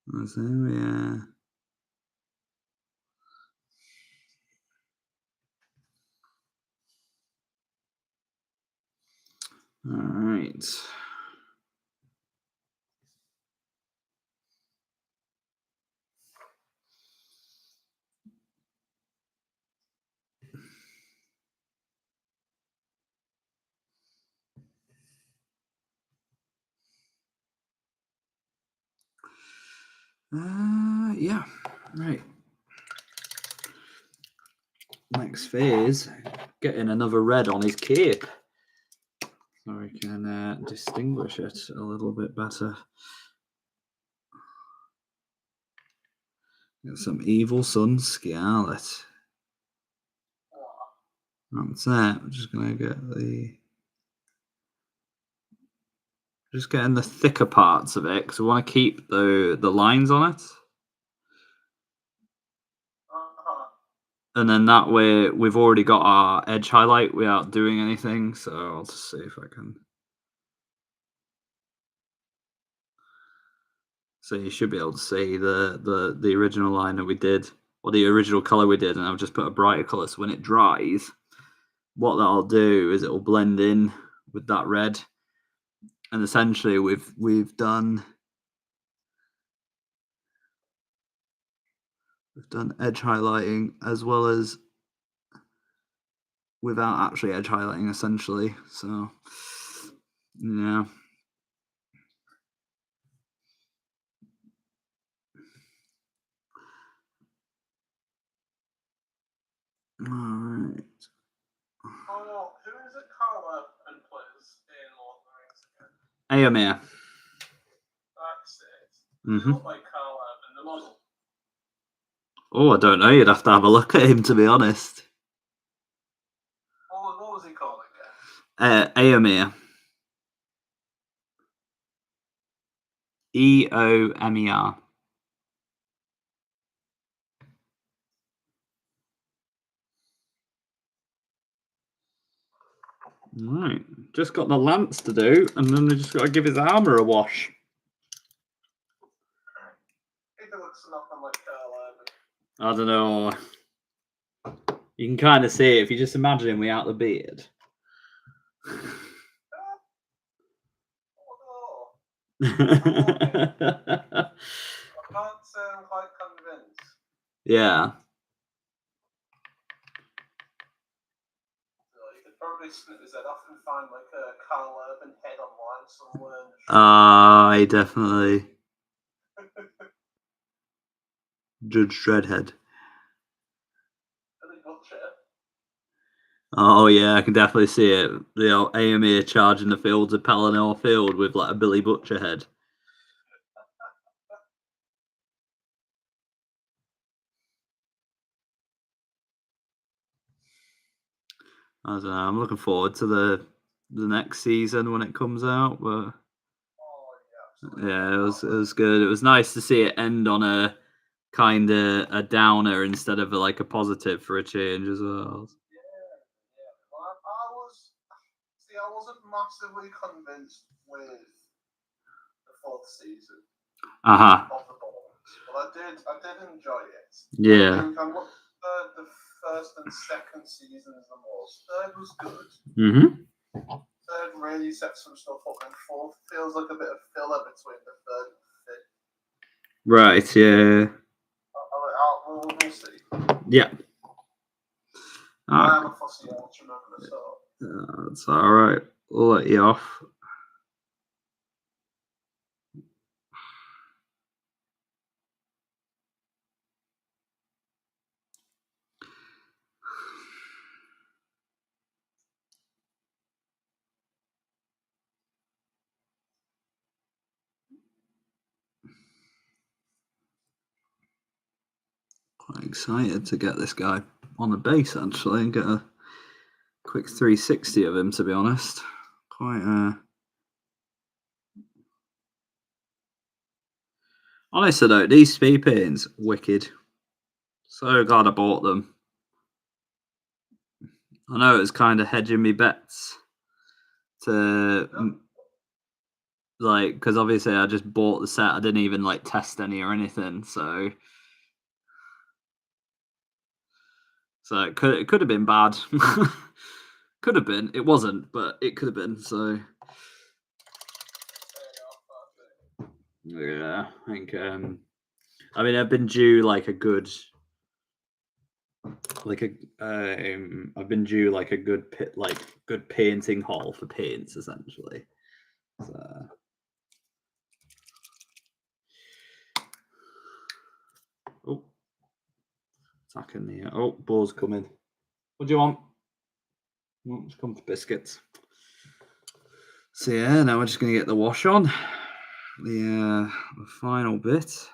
Let's see, yeah. All right. Yeah, right. Next phase, getting another red on his cape. So we can distinguish it a little bit better. Get some Evil Sun Scarlet. That's it. I'm just gonna get just getting the thicker parts of it because we want to keep the lines on it. And then that way we've already got our edge highlight without doing anything. So I'll just see if I can. So you should be able to see the original line that we did, or the original color we did, and I've just put a brighter color. So when it dries, what that'll do is it'll blend in with that red, And essentially, we've done edge highlighting as well as without actually edge highlighting, essentially. So, yeah. All right.
Oh, who is it? Carla and plays in Lord of the Rings again?
Earnur.
That's it.
Mm-hmm.
They look like Carla and the model.
Oh, I don't know. You'd have to have a look at him, to be honest.
What was he called again?
Earnur. Eomer. Right, just got the lance to do, and then we just got to give his armor a wash.
It looks nothing like Carla.
I don't know. You can kind of see it if you just imagine him without the beard.
I can't say I'm quite convinced.
Yeah.
You could probably snip his head off and find like a Carl Urban head online somewhere.
I definitely. Judge Dreadhead. Oh yeah, I can definitely see it. The old AMA charging the fields of Pelennor Field with like a Billy Butcher head. I don't know. I'm looking forward to the next season when it comes out. But yeah, it was good. It was nice to see it end on a kind of a downer instead of like a positive for a change as well.
Well, I wasn't massively convinced with the fourth season. Of the Bones, but I did enjoy it.
Yeah.
I think I looked at the first and second seasons the most. Third was good.
Mm-hmm.
Third really set some stuff up, and fourth feels like a bit of filler between the third and fifth.
Right. Yeah.
We'll see.
Yeah.
I'm a fussy old, remember, so.
That's all right. We'll let you off. Quite excited to get this guy on the base actually and get a quick 360 of him, to be honest. Quite honestly though, these speed paints, wicked. So glad I bought them. I know it was kind of hedging me bets to like, because obviously I just bought the set. I didn't even like test any or anything, so it could have been bad. Could have been. It wasn't, but it could have been. So yeah, I think. I mean, I've been due like a good, I've been due like a good good painting haul for paints essentially. So. Oh, attacking the. Oh, Bo's coming. What do you want? Oh, just come for biscuits. So yeah, now we're just gonna get the wash on. The final bit.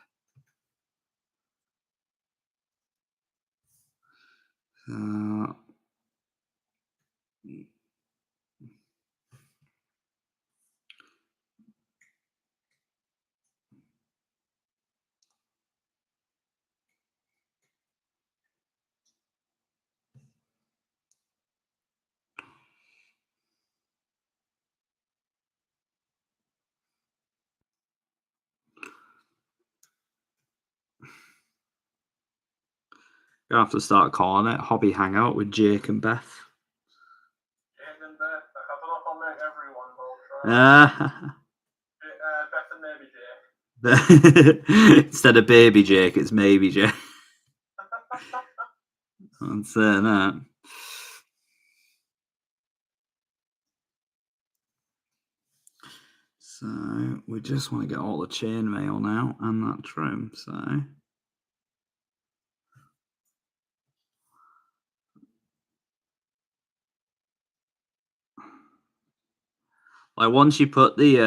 Gonna have to start calling it Hobby Hangout with Jake and Beth.
Jake and Beth. I don't know if I'll make everyone, but I'll Beth and Maybe Jake.
Instead of baby Jake, it's maybe Jake. I'm saying that. So we just want to get all the chainmail now and that trim. So like once you put the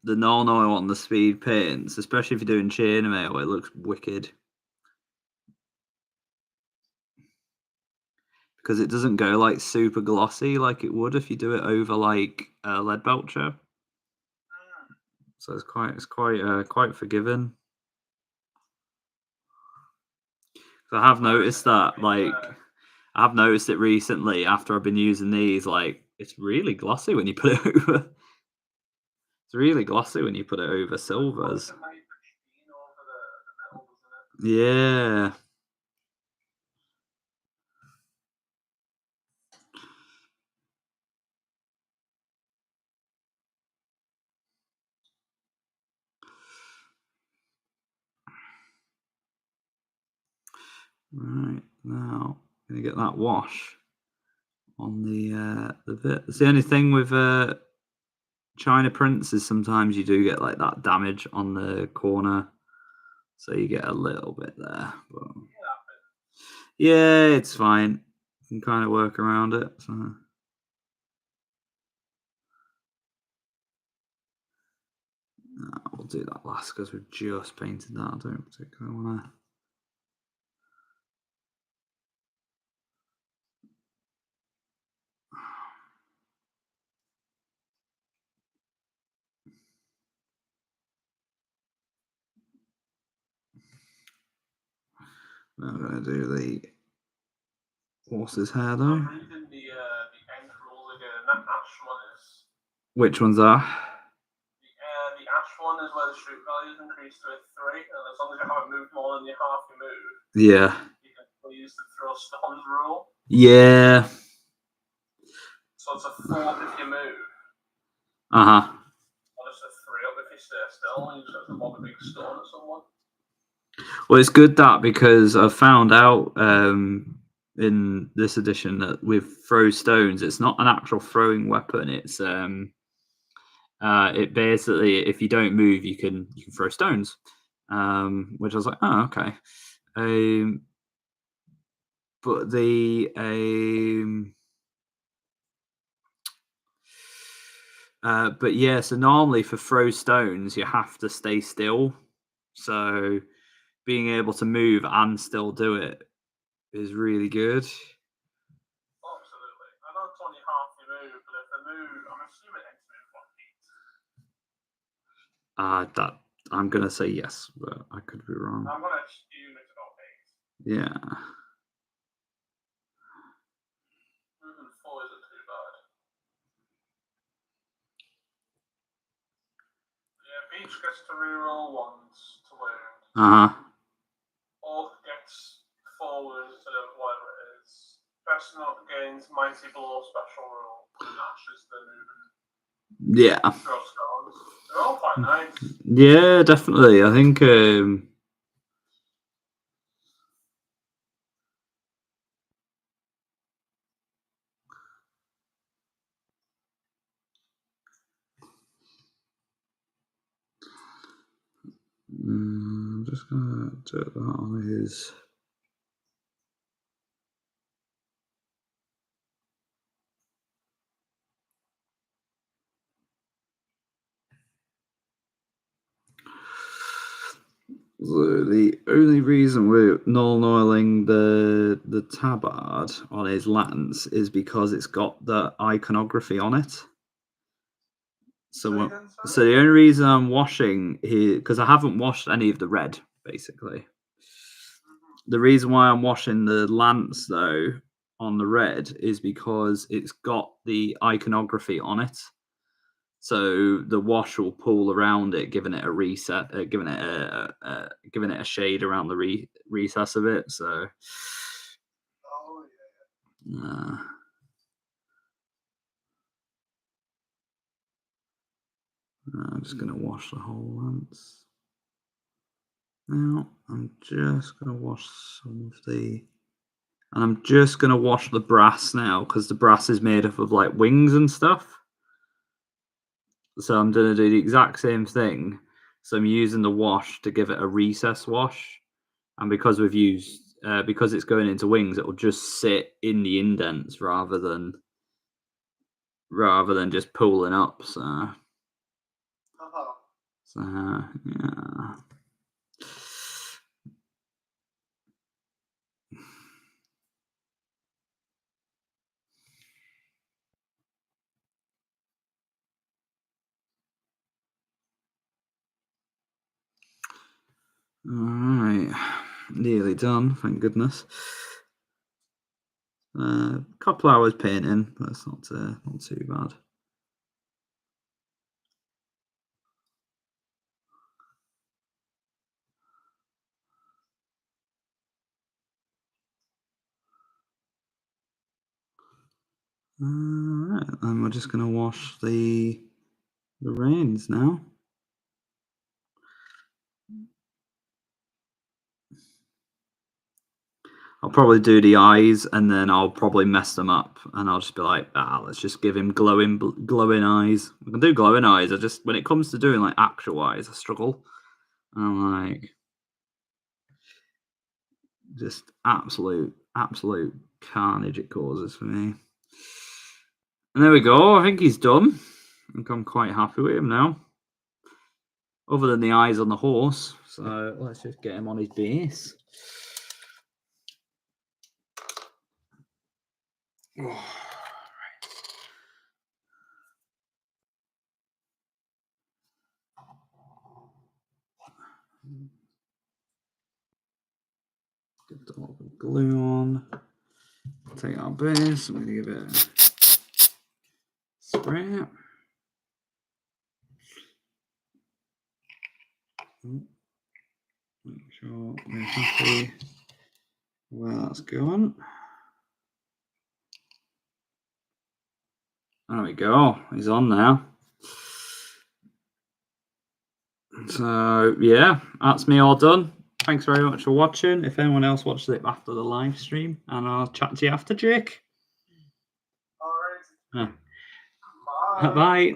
null oil on the speed paints, especially if you're doing chainmail, it looks wicked. Because it doesn't go like super glossy like it would if you do it over like lead belcher. So it's quite forgiving. So I have noticed that I have noticed it recently after I've been using these. Like it's really glossy when you put it over. It's really glossy when you put it over silvers. Yeah. Right, now I'm gonna get that wash on the bit. It's the only thing with China prints is sometimes you do get like that damage on the corner, so you get a little bit there. But yeah, it's fine. You can kind of work around it. So. We'll do that last because we've just painted that. I don't particularly want to. I'm going to do the horse's hair though.
I'm reading the end rules again. That ash one is.
Which ones are?
The ash one is where the shoot value is increased to a 3, and as long as you haven't moved more than your half your move,
Yeah.
you can still use the throw stones rule.
Yeah.
So it's a 4 if you move.
Uh-huh.
Or it's a 3 up if you stay still, and you just have to lob a big stone at someone.
Well, it's good that because I've found out in this edition that with throw stones, it's not an actual throwing weapon. It's it basically, if you don't move, you can throw stones. Which I was like, oh, okay. But but yeah, so normally for throw stones, you have to stay still. So being able to move and still do it is really good.
Absolutely. I know it's only half your move, but if the move, I'm assuming it's move 1 feet.
That I'm gonna say yes, but I could be wrong.
I'm gonna assume it's about 8.
Yeah.
Moving 4 isn't too bad. Yeah, Beach gets to reroll once to wound. Orc gets 4 wounds instead of whatever it is. Chestnut gains Mighty Blow special rule. And Ash is the moving.
Yeah.
Throw stones. They're all quite nice.
Yeah, definitely. I think I'm just gonna do that on his. The only reason we're null oiling the tabard on his lance is because it's got the iconography on it. So the only reason I'm washing here, because I haven't washed any of the red, basically. The reason why I'm washing the lance though on the red is because it's got the iconography on it. So the wash will pull around it, giving it a reset, giving it a shade around the recess of it. So, I'm just going to wash the whole lance. Now I'm just going to wash some of the... And I'm just going to wash the brass now, because the brass is made up of like wings and stuff. So I'm going to do the exact same thing. So I'm using the wash to give it a recess wash. And because we've used, because it's going into wings, it will just sit in the indents rather than just pulling up. So, yeah. All right, nearly done, thank goodness. A couple hours painting, but it's not too bad. All right, and we're just going to wash the reins now. I'll probably do the eyes, and then I'll probably mess them up, and I'll just be like, let's just give him glowing eyes. I can do glowing eyes. I just, when it comes to doing like actual eyes, I struggle. I'm like, just absolute carnage it causes for me. And there we go. I think he's done. I think I'm quite happy with him now, other than the eyes on the horse. So let's just get him on his base. Oh. Get the little glue on. Take our base. I'm going to give it a spray. Make sure we're happy where that's going. There we go. He's on now. So yeah, that's me all done. Thanks very much for watching. If anyone else watches it after the live stream, and I'll chat to you after, Jake.
All right.
Bye.